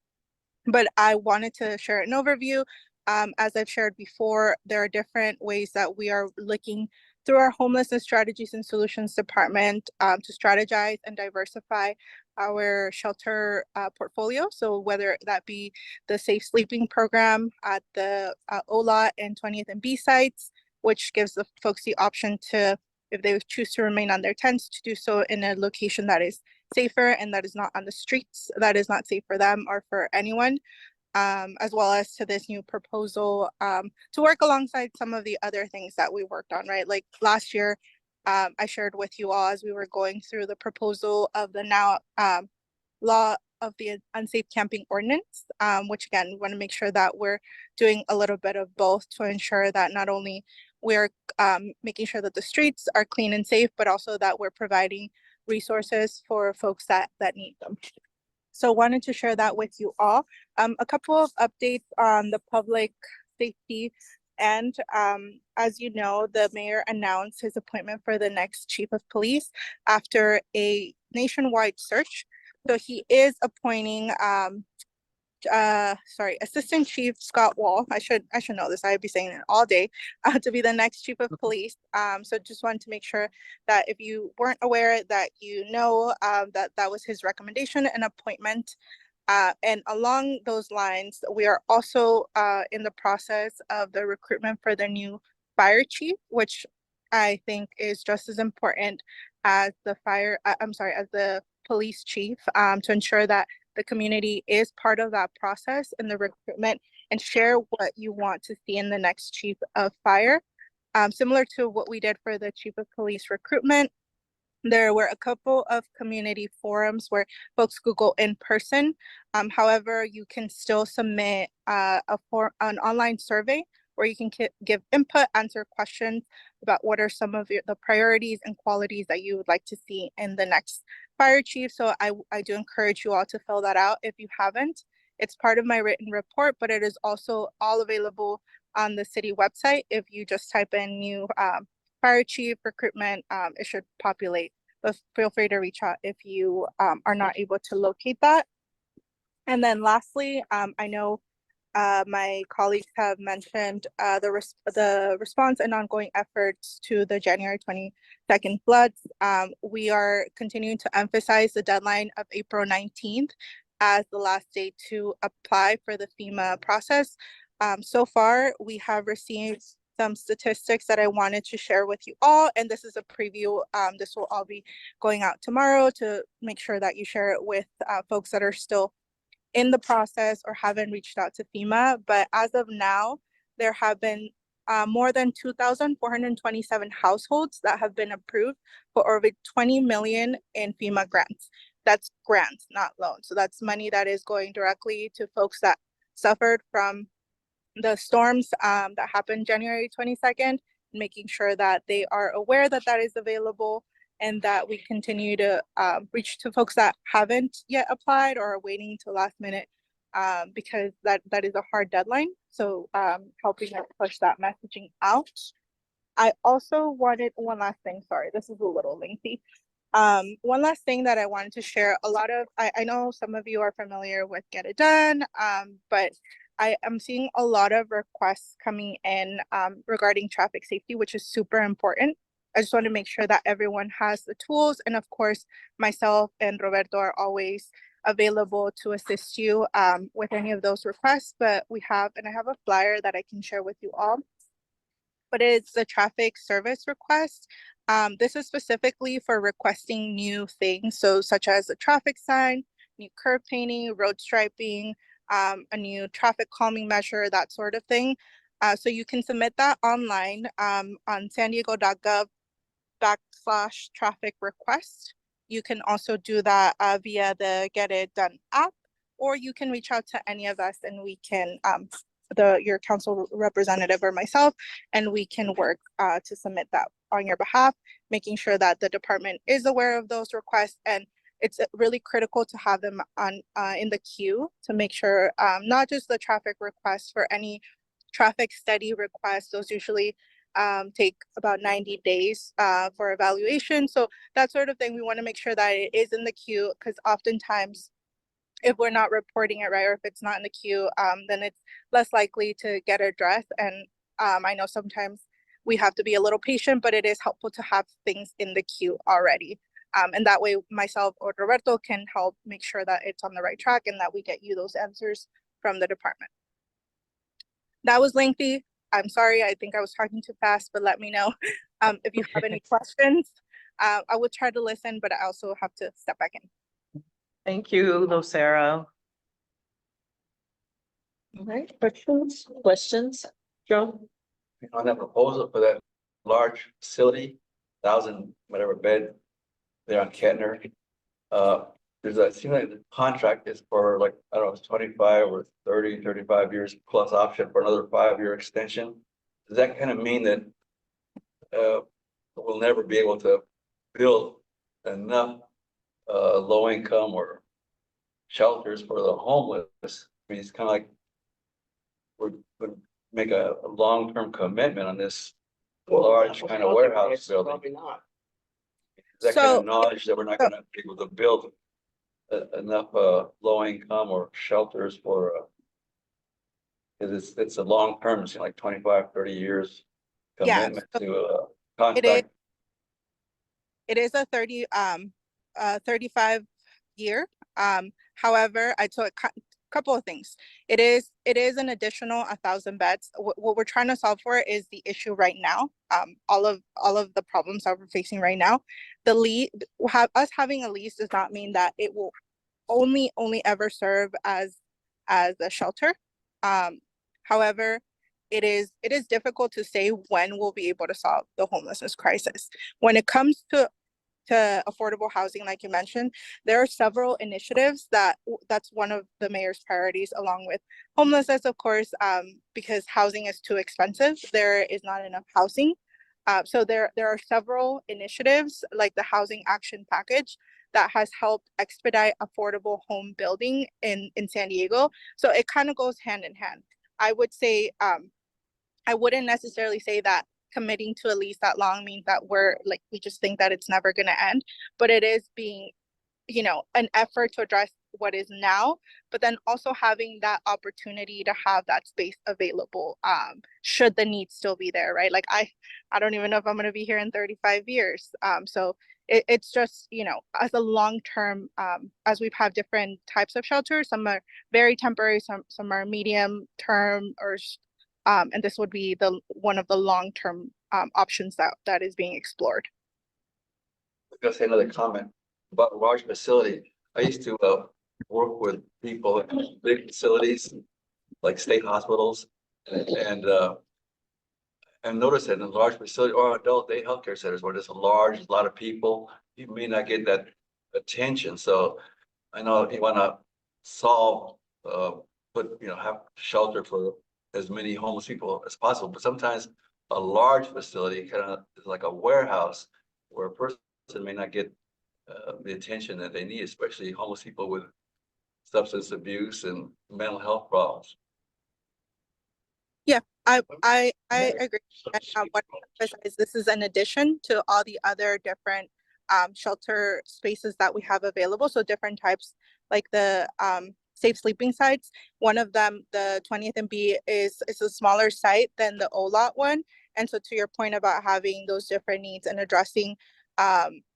But I wanted to share an overview. As I've shared before, there are different ways that we are looking through our homelessness strategies and solutions department to strategize and diversify our shelter portfolio. So whether that be the safe sleeping program at the OLA and 20th and B sites, which gives the folks the option to, if they choose to remain on their tents, to do so in a location that is safer and that is not on the streets, that is not safe for them or for anyone. As well as to this new proposal to work alongside some of the other things that we worked on, right? Like last year, I shared with you all as we were going through the proposal of the now law of the unsafe camping ordinance, which again, we want to make sure that we're doing a little bit of both to ensure that not only we're making sure that the streets are clean and safe, but also that we're providing resources for folks that need them. So wanted to share that with you all. A couple of updates on the public safety. And as you know, the mayor announced his appointment for the next chief of police after a nationwide search. So he is appointing Assistant Chief Scott Wall. I should know this. I'd be saying it all day to be the next chief of police. So just wanted to make sure that if you weren't aware, that you know that was his recommendation and appointment. And along those lines, we are also in the process of the recruitment for the new fire chief, which I think is just as important as the as the police chief, to ensure that the community is part of that process in the recruitment and share what you want to see in the next chief of fire. Similar to what we did for the chief of police recruitment, there were a couple of community forums where folks could go in person. However, you can still submit an online survey where you can give input, answer questions about what are some of the priorities and qualities that you would like to see in the next fire chief. So I do encourage you all to fill that out if you haven't. It's part of my written report, but it is also all available on the city website. If you just type in new fire chief recruitment, it should populate. But feel free to reach out if you are not able to locate that. And then lastly, I know my colleagues have mentioned the response and ongoing efforts to the January 22nd floods. We are continuing to emphasize the deadline of April 19th as the last day to apply for the FEMA process. So far, we have received some statistics that I wanted to share with you all, and this is a preview. This will all be going out tomorrow to make sure that you share it with folks that are still in the process or haven't reached out to FEMA. But as of now, there have been more than 2,427 households that have been approved for over 20 million in FEMA grants. That's grants, not loans. So that's money that is going directly to folks that suffered from the storms that happened January 22nd, making sure that they are aware that that is available, and that we continue to reach to folks that haven't yet applied or are waiting to last minute because that is a hard deadline. So helping us push that messaging out. I also wanted one last thing. Sorry, this is a little lengthy. One last thing that I wanted to share. I know some of you are familiar with Get It Done, but I am seeing a lot of requests coming in regarding traffic safety, which is super important. I just want to make sure that everyone has the tools. And of course, myself and Roberto are always available to assist you with any of those requests. But I have a flyer that I can share with you all. But it's the traffic service request. This is specifically for requesting new things. So such as a traffic sign, new curb painting, road striping, a new traffic calming measure, that sort of thing. So you can submit that online on sandiego.gov/traffic request. You can also do that via the Get It Done app, or you can reach out to any of us and we can, your council representative or myself, and we can work to submit that on your behalf, making sure that the department is aware of those requests. And it's really critical to have them on in the queue to make sure not just the traffic requests, for any traffic study requests, those usually take about 90 days for evaluation. So that sort of thing, we want to make sure that it is in the queue, because oftentimes if we're not reporting it right, or if it's not in the queue, then it's less likely to get addressed. And I know sometimes we have to be a little patient, but it is helpful to have things in the queue already. And that way myself or Roberto can help make sure that it's on the right track and that we get you those answers from the department. That was lengthy. I'm sorry, I think I was talking too fast, but let me know if you have any questions. I will try to listen, but I also have to step back in. Thank you, Lucero. All right, questions, Joe? On that proposal for that large facility, 1,000 whatever bed there on Kettner. It seems like the contract is for like, I don't know, it's 25 or 30, 35 years plus option for another 5-year extension. Does that kind of mean that we'll never be able to build enough low income or shelters for the homeless? I mean, it's kind of like we're make a long-term commitment on this large kind of warehouse building. Probably not. Is that kind of knowledge that we're not gonna be able to build enough low income or shelters for because it's a long term, it's like 25, 30 years commitment to a contract. It is a 35 year. However, I took a couple of things. It is an additional 1,000 beds. What we're trying to solve for is the issue right now. All of the problems that we're facing right now. Us having a lease does not mean that it will only ever serve as a shelter. However, it is difficult to say when we'll be able to solve the homelessness crisis. When it comes to affordable housing, like you mentioned, there are several initiatives that's one of the mayor's priorities, along with homelessness, of course, because housing is too expensive. There is not enough housing. So there are several initiatives like the Housing Action Package that has helped expedite affordable home building in San Diego. So it kind of goes hand in hand. I would say, I wouldn't necessarily say that committing to a lease that long means that we just think that it's never going to end, but it is being, an effort to address what is now, but then also having that opportunity to have that space available should the need still be there, right? Like I don't even know if I'm going to be here in 35 years. So it's just, as a long-term, as we've had different types of shelters, some are very temporary, some are medium term, and this would be one of the long-term options that is being explored. I was gonna say another comment about a large facility. I used to work with people in big facilities like state hospitals, and notice that in a large facility or adult day healthcare centers where there's a lot of people, you may not get that attention. So I know if you want to solve, have shelter for as many homeless people as possible, but sometimes a large facility kind of is like a warehouse where a person may not get the attention that they need, especially homeless people with substance abuse and mental health problems. I agree. And what I emphasize, this is an addition to all the other different shelter spaces that we have available. So different types, like the safe sleeping sites. One of them, the 20th and B, is a smaller site than the O-Lot one. And so to your point about having those different needs and addressing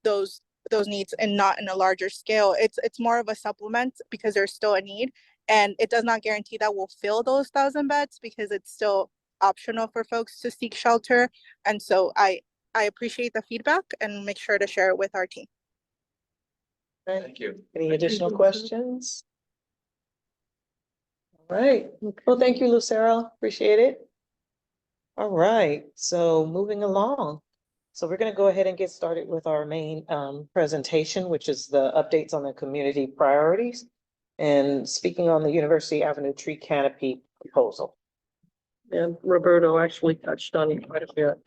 those needs and not in a larger scale, it's more of a supplement because there's still a need. And it does not guarantee that we'll fill those 1,000 beds because it's still optional for folks to seek shelter. And so I appreciate the feedback and make sure to share it with our team. Thank you. Any additional questions? All right, well, thank you, Lucero, appreciate it. All right, so moving along. So we're gonna go ahead and get started with our main presentation, which is the updates on the community priorities. And speaking on the University Avenue tree canopy proposal. And Roberto actually touched on it quite a bit.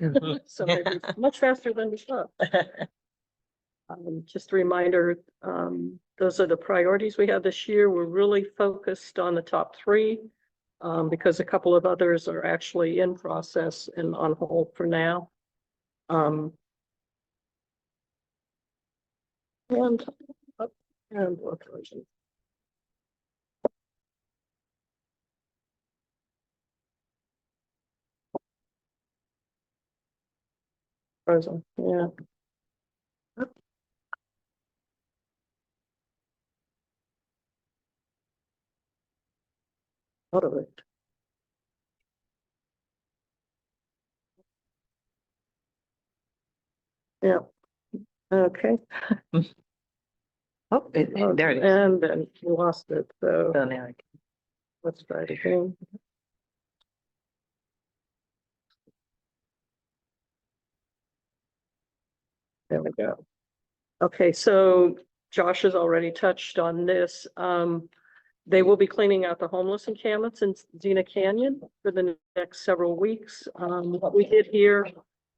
So maybe much faster than we thought. Just a reminder, those are the priorities we have this year. We're really focused on the top 3 because a couple of others are actually in process and on hold for now. And what version? Frozen, yeah. Out of it. Yeah. Okay. Oh, there it is. And then we lost it, so So now I let's try it again. There we go. Okay, so Josh has already touched on this. They will be cleaning out the homeless encampments in Xena Canyon for the next several weeks. What we did hear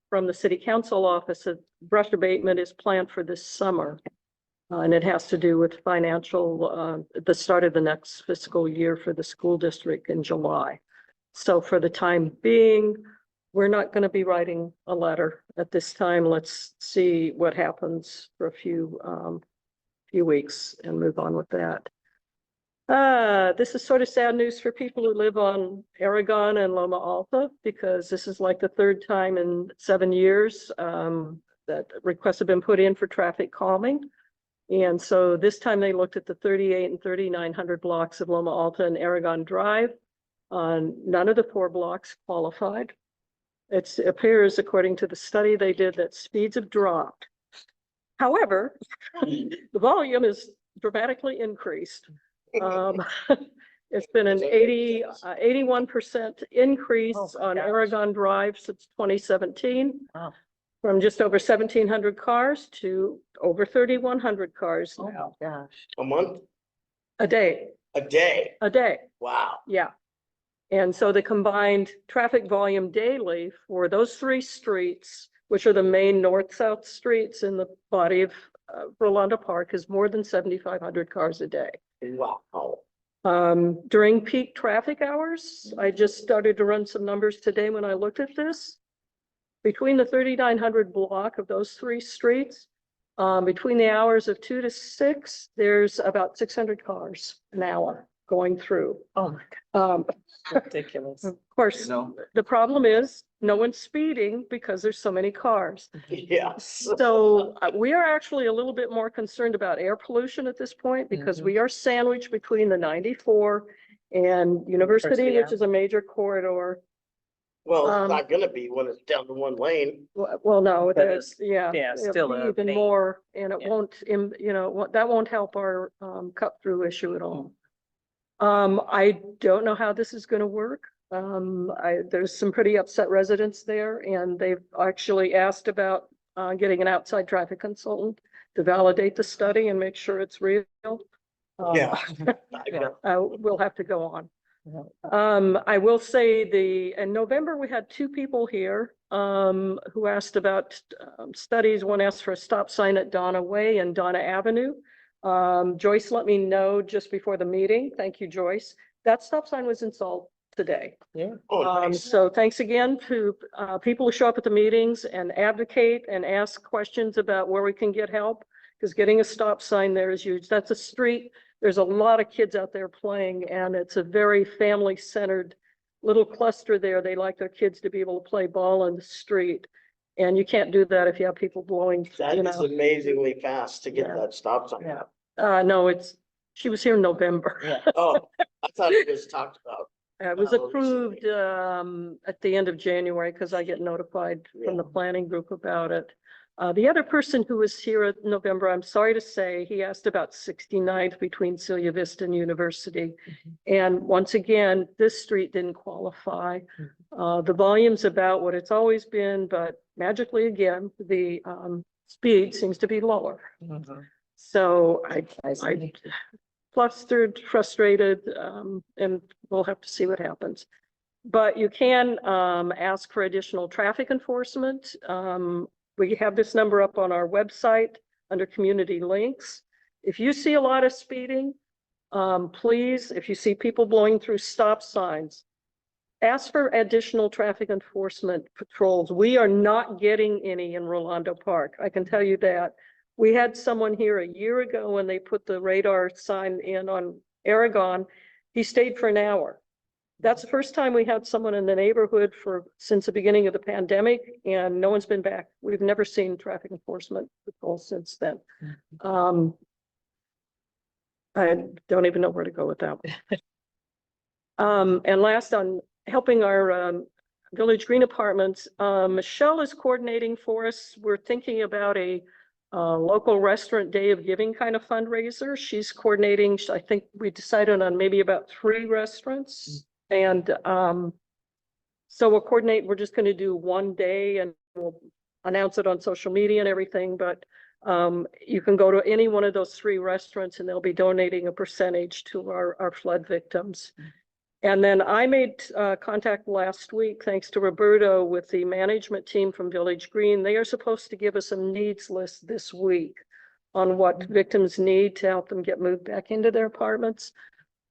from the city council office, that brush abatement is planned for this summer. And it has to do with financial, the start of the next fiscal year for the school district in July. So for the time being, we're not going to be writing a letter at this time. Let's see what happens for a few weeks and move on with that. This is sort of sad news for people who live on Aragon and Loma Alta, because this is like the 3rd time in 7 years that requests have been put in for traffic calming. And so this time they looked at the 38 and 3900 blocks of Loma Alta and Aragon Drive. None of the 4 blocks qualified. It appears, according to the study they did, that speeds have dropped. However, the volume is dramatically increased. It's been an 81% increase on Aragon Drive since 2017. Wow. From just over 1,700 cars to over 3,100 cars Oh now. my gosh. A month, A day, a day. a day, Wow. yeah. And so the combined traffic volume daily for those 3 streets, which are the main north-south streets in the body of Rolando Park, is more than 7,500 cars a day. Wow. During peak traffic hours, I just started to run some numbers today when I looked at this. Between the 3,900 block of those 3 streets, between the hours of 2 to 6, there's about 600 cars an hour going through. Oh my God. Ridiculous. Of course, the problem is no one's speeding because there's so many cars. Yes. So we are actually a little bit more concerned about air pollution at this point because we are sandwiched between the 94 and University, which is a major corridor. Well, it's not gonna be when it's down to 1 lane. Well, no, there's, Yeah, it'll still be a even pain. more, and it Yeah. won't, that won't help our cut through issue at all. I don't know how this is going to work. There's some pretty upset residents there, and they've actually asked about getting an outside traffic consultant to validate the study and make sure it's real. Yeah. We'll have to go on. I will say in November, we had 2 people here who asked about studies. One asked for a stop sign at Donna Way and Donna Avenue. Joyce let me know just before the meeting. Thank you, Joyce. That stop sign was installed today. Yeah. Oh, nice. So thanks again to people who show up at the meetings and advocate and ask questions about where we can get help. Because getting a stop sign there is huge. That's a street. There's a lot of kids out there playing, and it's a very family-centered little cluster there. They like their kids to be able to play ball in the street. And you can't do that if you have people blowing, That you is know. amazingly fast to get Yeah. that stop sign. Yeah. No, she was here in November. Yeah. Oh, I thought it was talked about. It was Oh, approved at the end of January because I get notified from the planning group about it. The other person who was here in November, I'm sorry to say, he asked about 69th between Celia Vista and University. And once again, this street didn't qualify. The volume's about what it's always been, but magically again, the speed seems to be lower. So I flustered, frustrated, and we'll have to see what happens. But you can ask for additional traffic enforcement. We have this number up on our website under community links. If you see a lot of speeding, please, if you see people blowing through stop signs, ask for additional traffic enforcement patrols. We are not getting any in Rolando Park. I can tell you that. We had someone here a year ago when they put the radar sign in on Aragon. He stayed for an hour. That's the first time we had someone in the neighborhood since the beginning of the pandemic, and no one's been back. We've never seen traffic enforcement patrol since then. I don't even know where to go with that. And last, on helping our Village Green Apartments, Michelle is coordinating for us. We're thinking about a local restaurant day of giving kind of fundraiser. She's coordinating. I think we decided on maybe about 3 restaurants. And so we'll coordinate. We're just going to do one day and we'll announce it on social media and everything. But you can go to any one of those 3 restaurants and they'll be donating a percentage to our flood victims. And then I made contact last week, thanks to Roberto, with the management team from Village Green. They are supposed to give us a needs list this week on what victims need to help them get moved back into their apartments.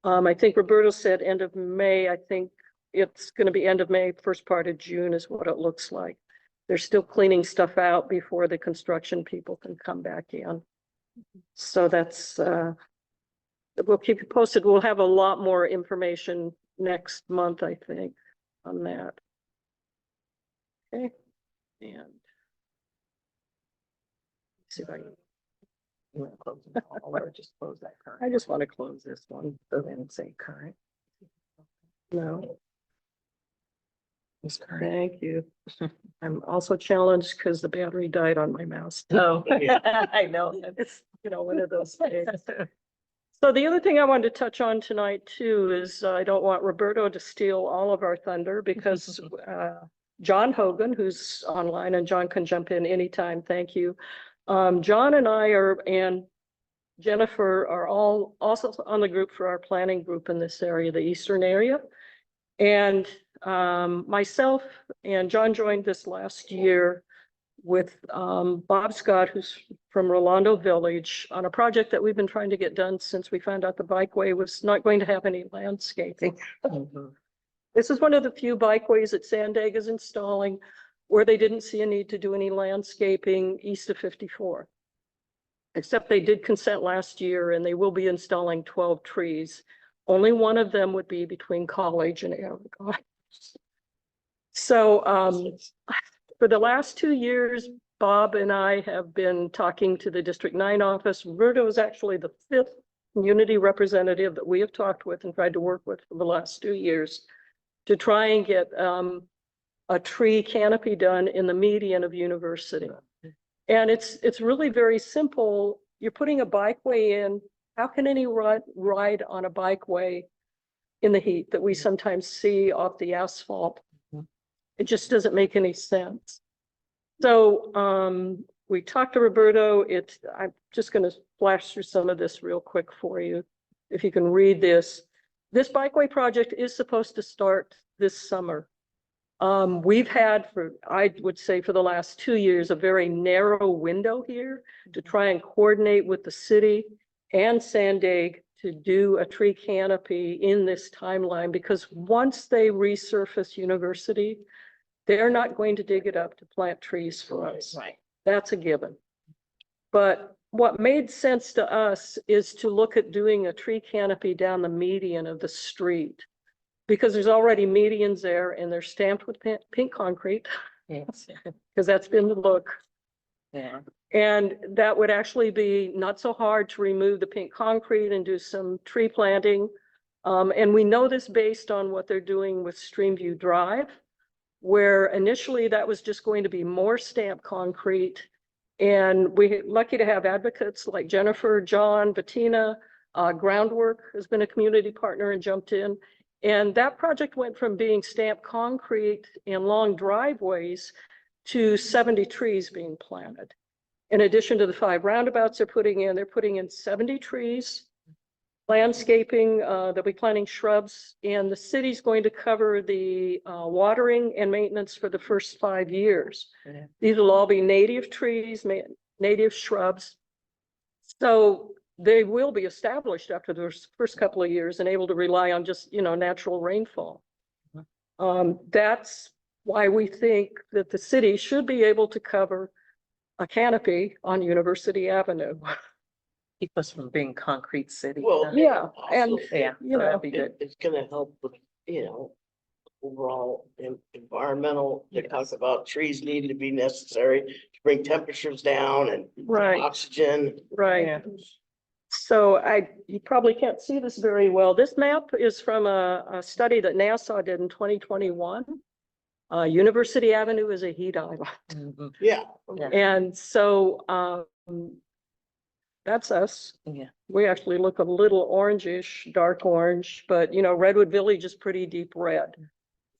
I think Roberto said end of May. I think it's going to be end of May, first part of June is what it looks like. They're still cleaning stuff out before the construction people can come back in. So that's, we'll keep you posted. We'll have a lot more information next month, I think, on that. Okay. And see if I can. You want to close it all or just close that current? I just want to close this one. So then say current. No, It's current. thank you. I'm also challenged because the battery died on my mouse. Oh, I know. It's, one of those days. So the other thing I wanted to touch on tonight too is I don't want Roberto to steal all of our thunder because John Hogan, who's online, and John can jump in anytime. Thank you. John and I and Jennifer are all also on the group for our planning group in this area, the Eastern area. And myself and John joined this last year with Bob Scott, who's from Rolando Village, on a project that we've been trying to get done since we found out the bikeway was not going to have any landscaping. This is one of the few bikeways that Sandag is installing where they didn't see a need to do any landscaping east of 54. Except they did consent last year and they will be installing 12 trees. Only one of them would be between College and Aragon. So for the last 2 years, Bob and I have been talking to the District 9 office. Roberto is actually the 5th community representative that we have talked with and tried to work with for the last 2 years to try and get a tree canopy done in the median of University. And it's really very simple. You're putting a bikeway in. How can any ride on a bikeway in the heat that we sometimes see off the asphalt? It just doesn't make any sense. So we talked to Roberto. I'm just going to flash through some of this real quick for you. If you can read this. This bikeway project is supposed to start this summer. We've had I would say for the last 2 years, a very narrow window here to try and coordinate with the city and Sandag to do a tree canopy in this timeline, because once they resurface University, they're not going to dig it up to plant trees for us. Right. That's a given. But what made sense to us is to look at doing a tree canopy down the median of the street, because there's already medians there and they're stamped with pink concrete, Yes. because that's been the look. Yeah. And that would actually be not so hard to remove the pink concrete and do some tree planting. And we know this based on what they're doing with Streamview Drive, where initially that was just going to be more stamped concrete. And we're lucky to have advocates like Jennifer, John, Bettina. Groundwork has been a community partner and jumped in. And that project went from being stamped concrete and long driveways to 70 trees being planted. In addition to the 5 roundabouts they're putting in 70 trees, landscaping, they'll be planting shrubs, and the city's going to cover the watering and maintenance for the first 5 years. Yeah. These will all be native trees, native shrubs. So they will be established after the first couple of years and able to rely on just, natural rainfall. That's why we think that the city should be able to cover a canopy on University Avenue. Keep us from being concrete city. Well, Yeah, and also, Yeah, you know, that'd be good. it's gonna help with, overall environmental, they talk about trees need to be necessary to bring temperatures down and right, oxygen. right. Yeah. So you probably can't see this very well. This map is from a study that NASA did in 2021. University Avenue is a heat island. Mhm. Yeah. Yeah. And so that's us. Yeah. We actually look a little orangish, dark orange, but Redwood Village is pretty deep red.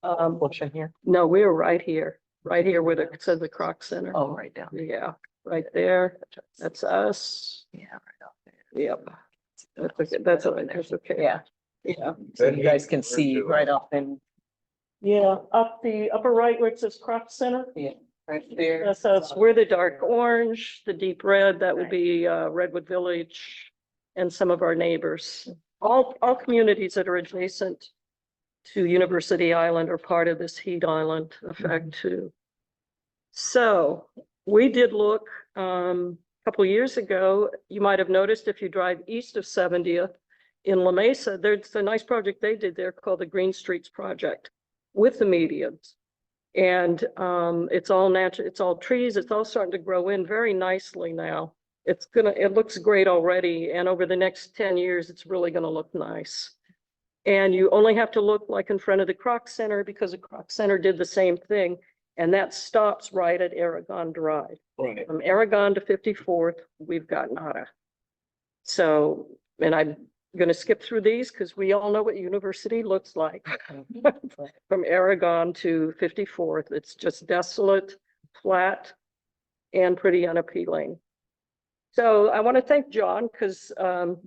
Portion here. No, we're right here where it says the Croc Center. Oh, right down. Yeah, right there. That's us. Yeah, right off there. Yep. That's okay. That's all right. That's okay. Yeah, Yeah. so you guys can see right off in, Yeah, up the upper right where it says Croc Center. right there. So it's we're the dark orange, the deep red, that would be Redwood Village and some of our neighbors. All communities that are adjacent to University Island are part of this heat island effect too. So we did look a couple years ago. You might have noticed if you drive east of 70th in La Mesa, there's a nice project they did there called the Green Streets Project with the medians. And it's all natural, it's all trees, it's all starting to grow in very nicely now. It looks great already, and over the next 10 years, it's really gonna look nice. And you only have to look like in front of the Croc Center, because the Croc Center did the same thing, and that stops right at Aragon Drive. Right. From Aragon to 54th, we've got nada. So, and I'm gonna skip through these because we all know what University looks like. From Aragon to 54th, it's just desolate, flat, and pretty unappealing. So I want to thank John, because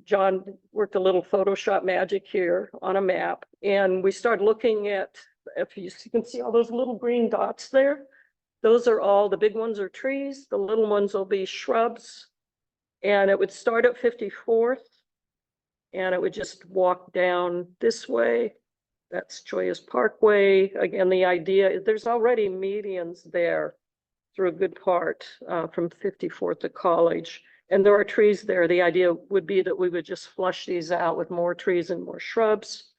John worked a little Photoshop magic here on a map, and we started looking at, if you can see all those little green dots there, those are all, the big ones are trees, the little ones will be shrubs, and it would start at 54th, and it would just walk down this way. That's Choyas Parkway. Again, the idea, there's already medians there through a good part from 54th to College. And there are trees there. The idea would be that we would just flush these out with more trees and more shrubs.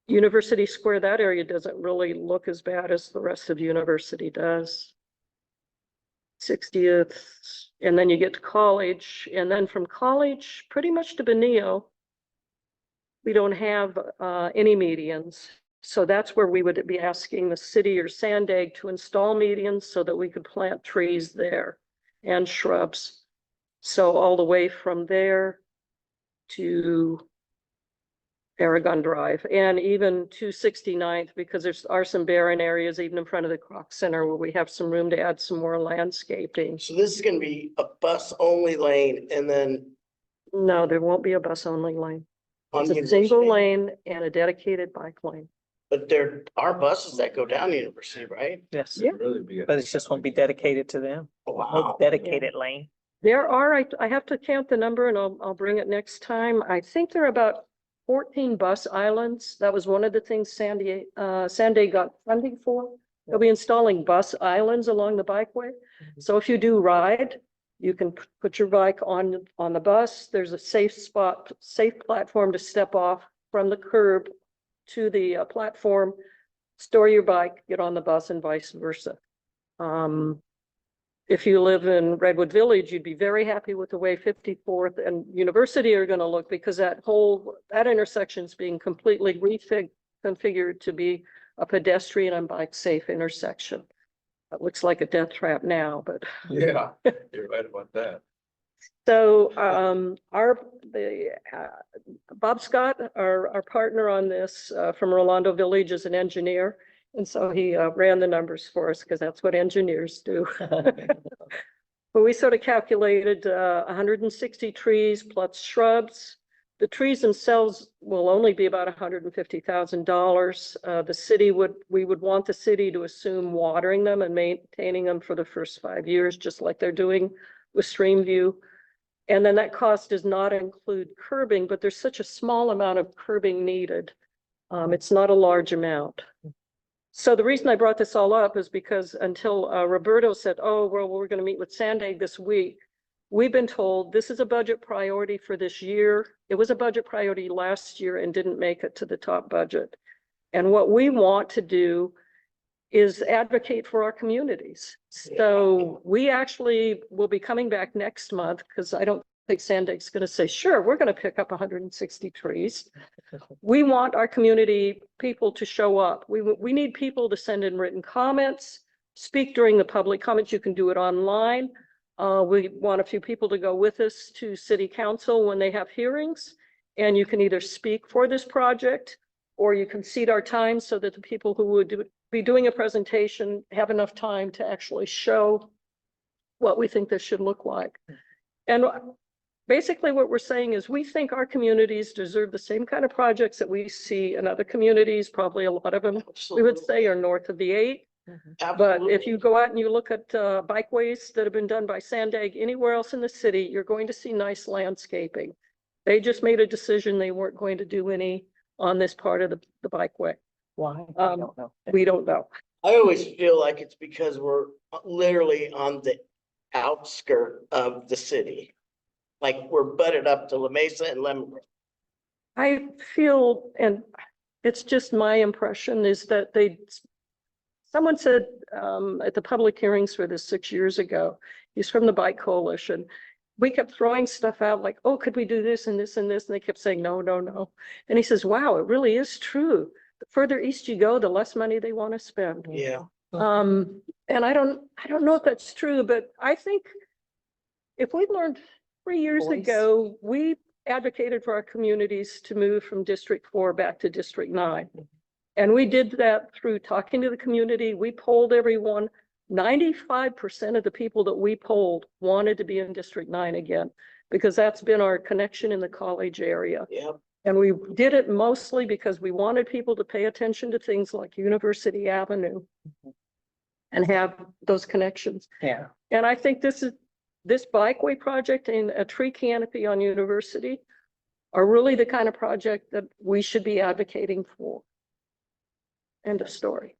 University Square, that area doesn't really look as bad as the rest of University does. 60th, and then you get to College, and then from College pretty much to Benillo, we don't have any medians. So that's where we would be asking the city or Sandag to install medians so that we could plant trees there and shrubs. So all the way from there to Aragon Drive, and even to 69th, because there are some barren areas even in front of the Croc Center where we have some room to add some more landscaping. So this is gonna be a bus only lane, and then No, there won't be a bus only lane. on It's a University. single lane and a dedicated bike lane. But there are buses that go down University, right? Yes, Yeah. Really be. but it just won't be dedicated to them. Oh, No wow. dedicated lane. There are, I have to count the number and I'll bring it next time. I think there are about 14 bus islands. That was one of the things Sandy got funding for. They'll be installing bus islands along the bikeway. So if you do ride, you can put your bike on the bus. There's a safe platform to step off from the curb to the platform, store your bike, get on the bus, and vice versa. If you live in Redwood Village, you'd be very happy with the way 54th and University are going to look, because that intersection is being completely reconfigured to be a pedestrian and bike safe intersection. It looks like a death trap now, but Yeah, you're right about that. so Bob Scott, our partner on this from Rolando Village, is an engineer. And so he ran the numbers for us, because that's what engineers do. But we sort of calculated 160 trees plus shrubs. The trees themselves will only be about $150,000. We would want the city to assume watering them and maintaining them for the first 5 years, just like they're doing with Streamview. And then that cost does not include curbing, but there's such a small amount of curbing needed. It's not a large amount. So the reason I brought this all up is because until Roberto said, oh, well, we're going to meet with Sandag this week, we've been told this is a budget priority for this year. It was a budget priority last year and didn't make it to the top budget. And what we want to do is advocate for our communities. So we actually will be coming back next month, because I don't think Sandag's going to say, sure, we're going to pick up 160 trees. We want our community people to show up. We need people to send in written comments, speak during the public comments. You can do it online. We want a few people to go with us to city council when they have hearings, and you can either speak for this project, or you can cede our time so that the people who would be doing a presentation have enough time to actually show what we think this should look like. And basically what we're saying is we think our communities deserve the same kind of projects that we see in other communities. Probably a lot of them, we would say, are north of the 8. But if you go out and you look at bikeways that have been done by Sandag anywhere else in the city, you're going to see nice landscaping. They just made a decision they weren't going to do any on this part of the bikeway. Why? I don't know. We don't know. I always feel like it's because we're literally on the outskirt of the city. Like we're butted up to La Mesa and Lemongrass. I feel, and it's just my impression, is that someone said at the public hearings for this 6 years ago, he's from the Bike Coalition, we kept throwing stuff out like, oh, could we do this and this and this? And they kept saying, no, no, no. And he says, wow, it really is true. The further east you go, the less money they want to spend. Yeah. And I don't know if that's true, but I think if we learned 3 years ago, we advocated for our communities to move from District 4 back to District 9. And we did that through talking to the community. We polled everyone. 95% of the people that we polled wanted to be in District 9 again, because that's been our connection in the college area. Yep. And we did it mostly because we wanted people to pay attention to things like University Avenue and have those connections. Yeah. And I think this bikeway project and a tree canopy on University are really the kind of project that we should be advocating for. End of story.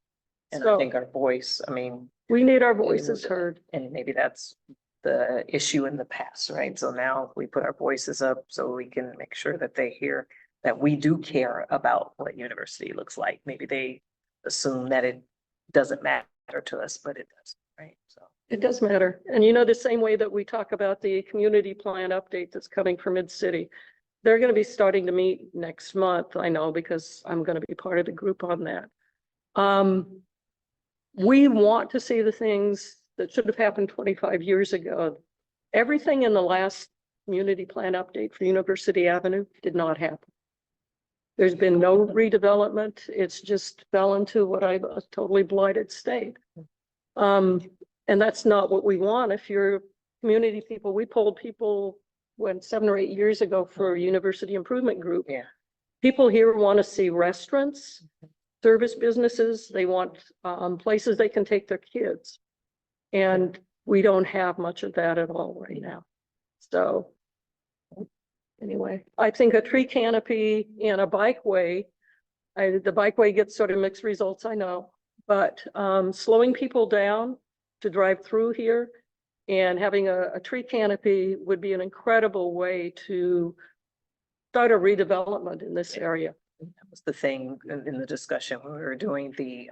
And So I think our voice, I mean, we need our voices heard. and maybe that's the issue in the past, right? So now we put our voices up so we can make sure that they hear that we do care about what university looks like. Maybe they assume that it doesn't matter to us, but it does, right? So It does matter. And you know, the same way that we talk about the community plan update that's coming from Mid-City, they're going to be starting to meet next month. I know, because I'm going to be part of the group on that. We want to see the things that should have happened 25 years ago. Everything in the last community plan update for University Avenue did not happen. There's been no redevelopment. It's just fell into what a totally blighted state. And that's not what we want. If you're community people, we polled people 7 or 8 years ago for University Improvement Group. yeah. People here want to see restaurants, service businesses. They want places they can take their kids. And we don't have much of that at all right now. So anyway, I think a tree canopy and a bikeway, the bikeway gets sort of mixed results, I know, but slowing people down to drive through here and having a tree canopy would be an incredible way to start a redevelopment in this area. That was the thing in the discussion when we were doing the,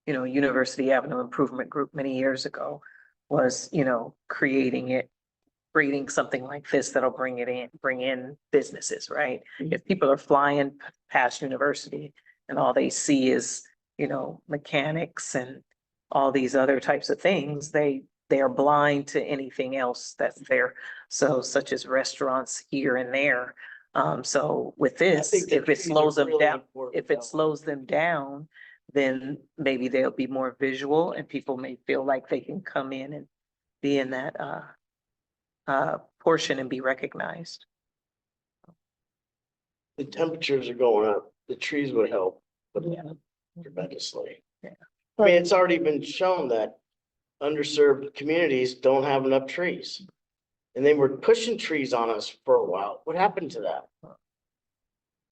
University Avenue Improvement Group many years ago, was, creating something like this that'll bring in businesses, right? If people are flying past university and all they see is, mechanics and all these other types of things, they are blind to anything else that's there. So such as restaurants here and there. So with this, think the if it trees are slows them really down, important, if it though. slows them down, then maybe they'll be more visual and people may feel like they can come in and be in that portion and be recognized. The temperatures are going up, the trees would help Yeah. tremendously. Yeah. I mean, it's already been shown that underserved communities don't have enough trees. And they were pushing trees on us for a while. What happened to that?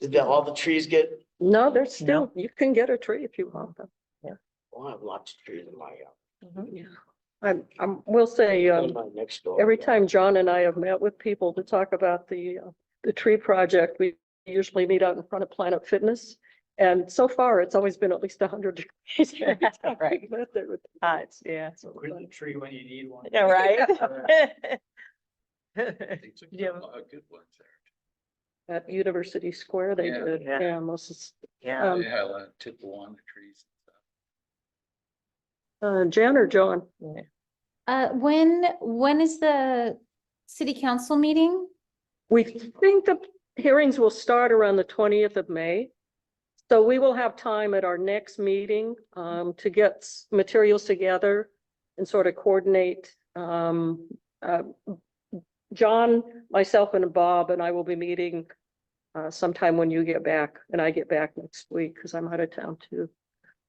Did all the trees get, No, there's still, you can get a tree if you want them. well, I have lots of trees in my yard. Yeah. We'll say, In my next door. every time John and I have met with people to talk about the tree project, we usually meet out in front of Planet Fitness. And so far, it's always been at least 100 degrees. every time Right. we've met there with Hot, yeah. So where's the tree when you need one? Yeah, right. Yeah, good ones there. At University Square, they Yeah. did, Yeah. yeah, most, Yeah. Um, had a typical on the trees Jan or John? When is the city council meeting? We think the hearings will start around the 20th of May. So we will have time at our next meeting to get materials together and sort of coordinate. John, myself and Bob and I will be meeting sometime when you get back and I get back next week because I'm out of town too.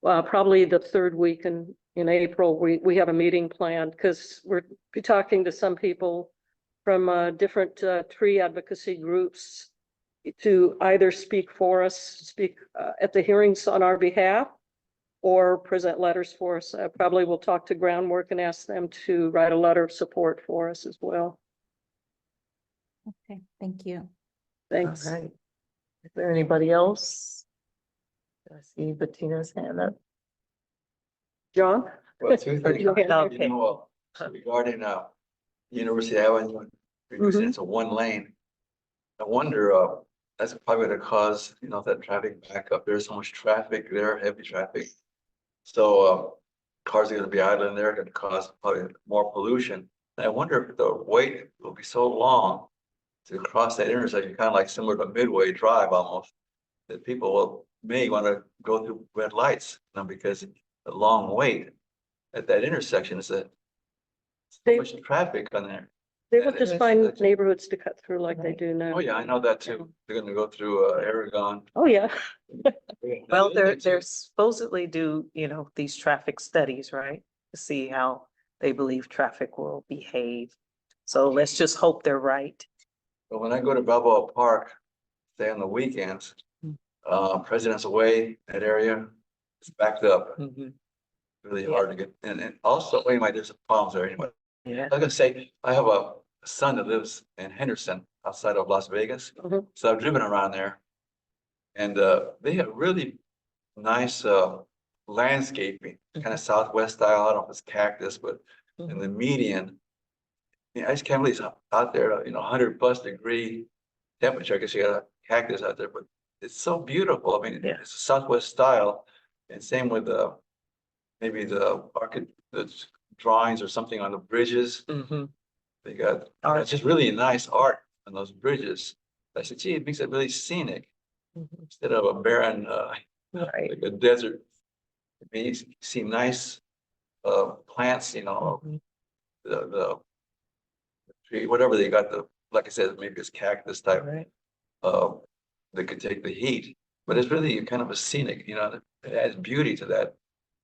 Probably the third week in April, we have a meeting planned because we're be talking to some people from different tree advocacy groups to either speak for us, speak at the hearings on our behalf, or present letters for us. Probably we'll talk to Groundwork and ask them to write a letter of support for us as well. Okay, thank you. Thanks. All right. Is there anybody else? I see Bettina's hand up. John? Well, two things, Okay. regarding University Avenue, because it's a one lane. I wonder, that's probably gonna cause, that traffic backup. There's so much traffic there, heavy traffic. So, cars are gonna be idling there, gonna cause probably more pollution. And I wonder if the wait will be so long to cross that intersection, kind of like similar to Midway Drive almost, that people may want to go through red lights, because the long wait at that intersection is so much traffic on there. They will just find neighborhoods to cut through like they do now. Oh, yeah, I know that too. They're gonna go through Aragon. Oh, yeah. Well, they're supposedly do, these traffic studies, right? To see how they believe traffic will behave. So let's just hope they're right. But when I go to Balboa Park, say on the weekends, President's Way, that area, it's backed up. Really hard to get, and also, anyway, there's problems there anyway. Yeah. I was gonna say, I have a son that lives in Henderson, outside of Las Vegas. So I've driven around there. And they have really nice landscaping, kind of Southwest style. I don't know if it's cactus, but in the median. I just can't believe it's out there, 100+ degree temperature. I guess you got a cactus out there, but it's so beautiful. I mean, it's a Southwest style. And same with maybe the drawings or something on the bridges. They got it's just really nice art on those bridges. I said, gee, it makes it really scenic instead of a barren, like a desert. It means you see nice plants, the tree, whatever they got, like I said, maybe it's cactus type. They could take the heat, but it's really kind of a scenic, it adds beauty to that.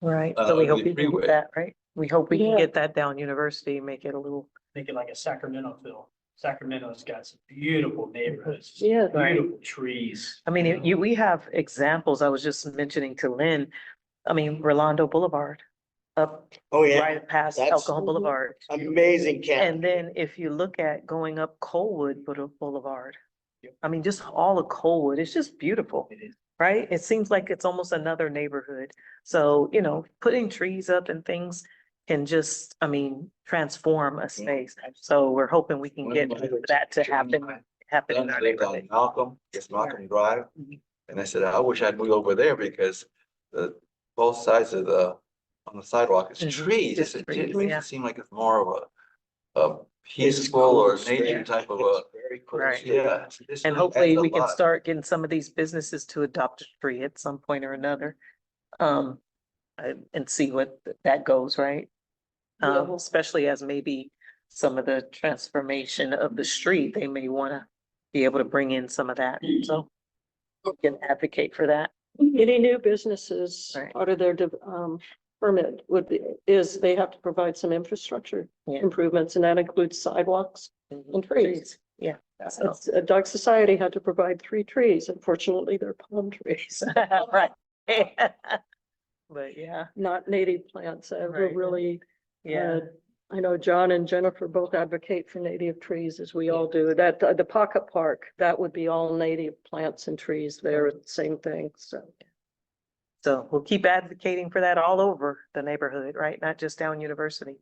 Right, so we hope we can freeway. get that, right? We hope we can get that down University, make it a little. Make it like a Sacramento feel. Sacramento's got some beautiful neighborhoods. Yeah. Right. Beautiful trees. I mean, we have examples. I was just mentioning to Lynn, I mean, Rolando Boulevard, up Oh, yeah, right past that's- Alcohol Boulevard. amazing camp. And then if you look at going up Colwood Boulevard, I mean, just all of Colwood, it's just beautiful, It is. right? It seems like it's almost another neighborhood. So, you know, putting trees up and things can just, I mean, transform a space. So we're hoping we can get that to happen in our Lived on neighborhood. Malcolm, it's Malcolm Drive. Mhm. And I said, I wish I'd moved over there because the, both sides of on the sidewalk is Mhm. trees. Just It trees, makes yeah. it seem like it's more of a It's peaceful cool or street. nature type of It's very cool Right. street. yeah. This And really hopefully adds a we can lot. start getting some of these businesses to adopt a tree at some point or another. And see what that goes, right? Especially as maybe some of the transformation of the street, they may wanna be able to bring in some of that, so. We can advocate for that. Any new businesses, Right. part of their permit would be, is they have to provide some infrastructure Yeah. improvements, and that includes sidewalks and trees. Yeah. So, Dog Society had to provide 3 trees. Unfortunately, they're palm trees, right. But yeah, not native plants. We're Right. really, yeah, I know John and Jennifer both advocate for native trees, as we all do. That, the pocket park, that would be all native plants and trees there, same thing, so. so we'll keep advocating for that all over the neighborhood, right? Not just down University.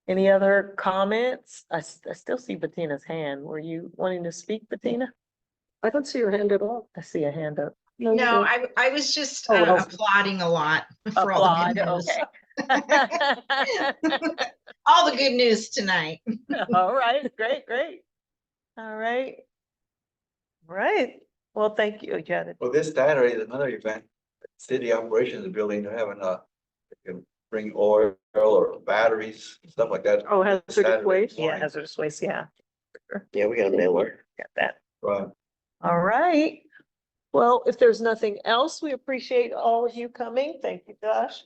Any other comments? I still see Bettina's hand. Were you wanting to speak, Bettina? I don't see your hand at all. I see a hand up. you No, don't. I was just Oh, well. applauding a lot for all the Applaud, good news. okay. All the good news tonight. All right, great, great. All right. Right. Well, thank you, Janet. Well, this Saturday is another event, city operations building, they're having they can bring oil or batteries, stuff like that. Oh, hazardous Saturday waste? Yeah, morning. hazardous waste, yeah. Yeah, we got a mailer. Got that. Right. All right. Well, if there's nothing else, we appreciate all of you coming. Thank you, Josh.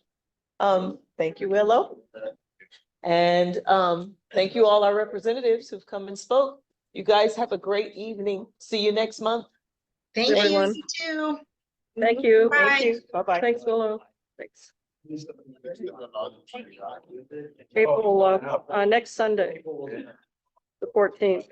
Thank you, Willow. And thank you all our representatives who've come and spoke. You guys have a great evening. See you next month. Thank Everyone. you, too. Thank you. Bye. Thank you. Bye-bye. Thanks, Willow. Thanks. April, next Sunday, the 14th.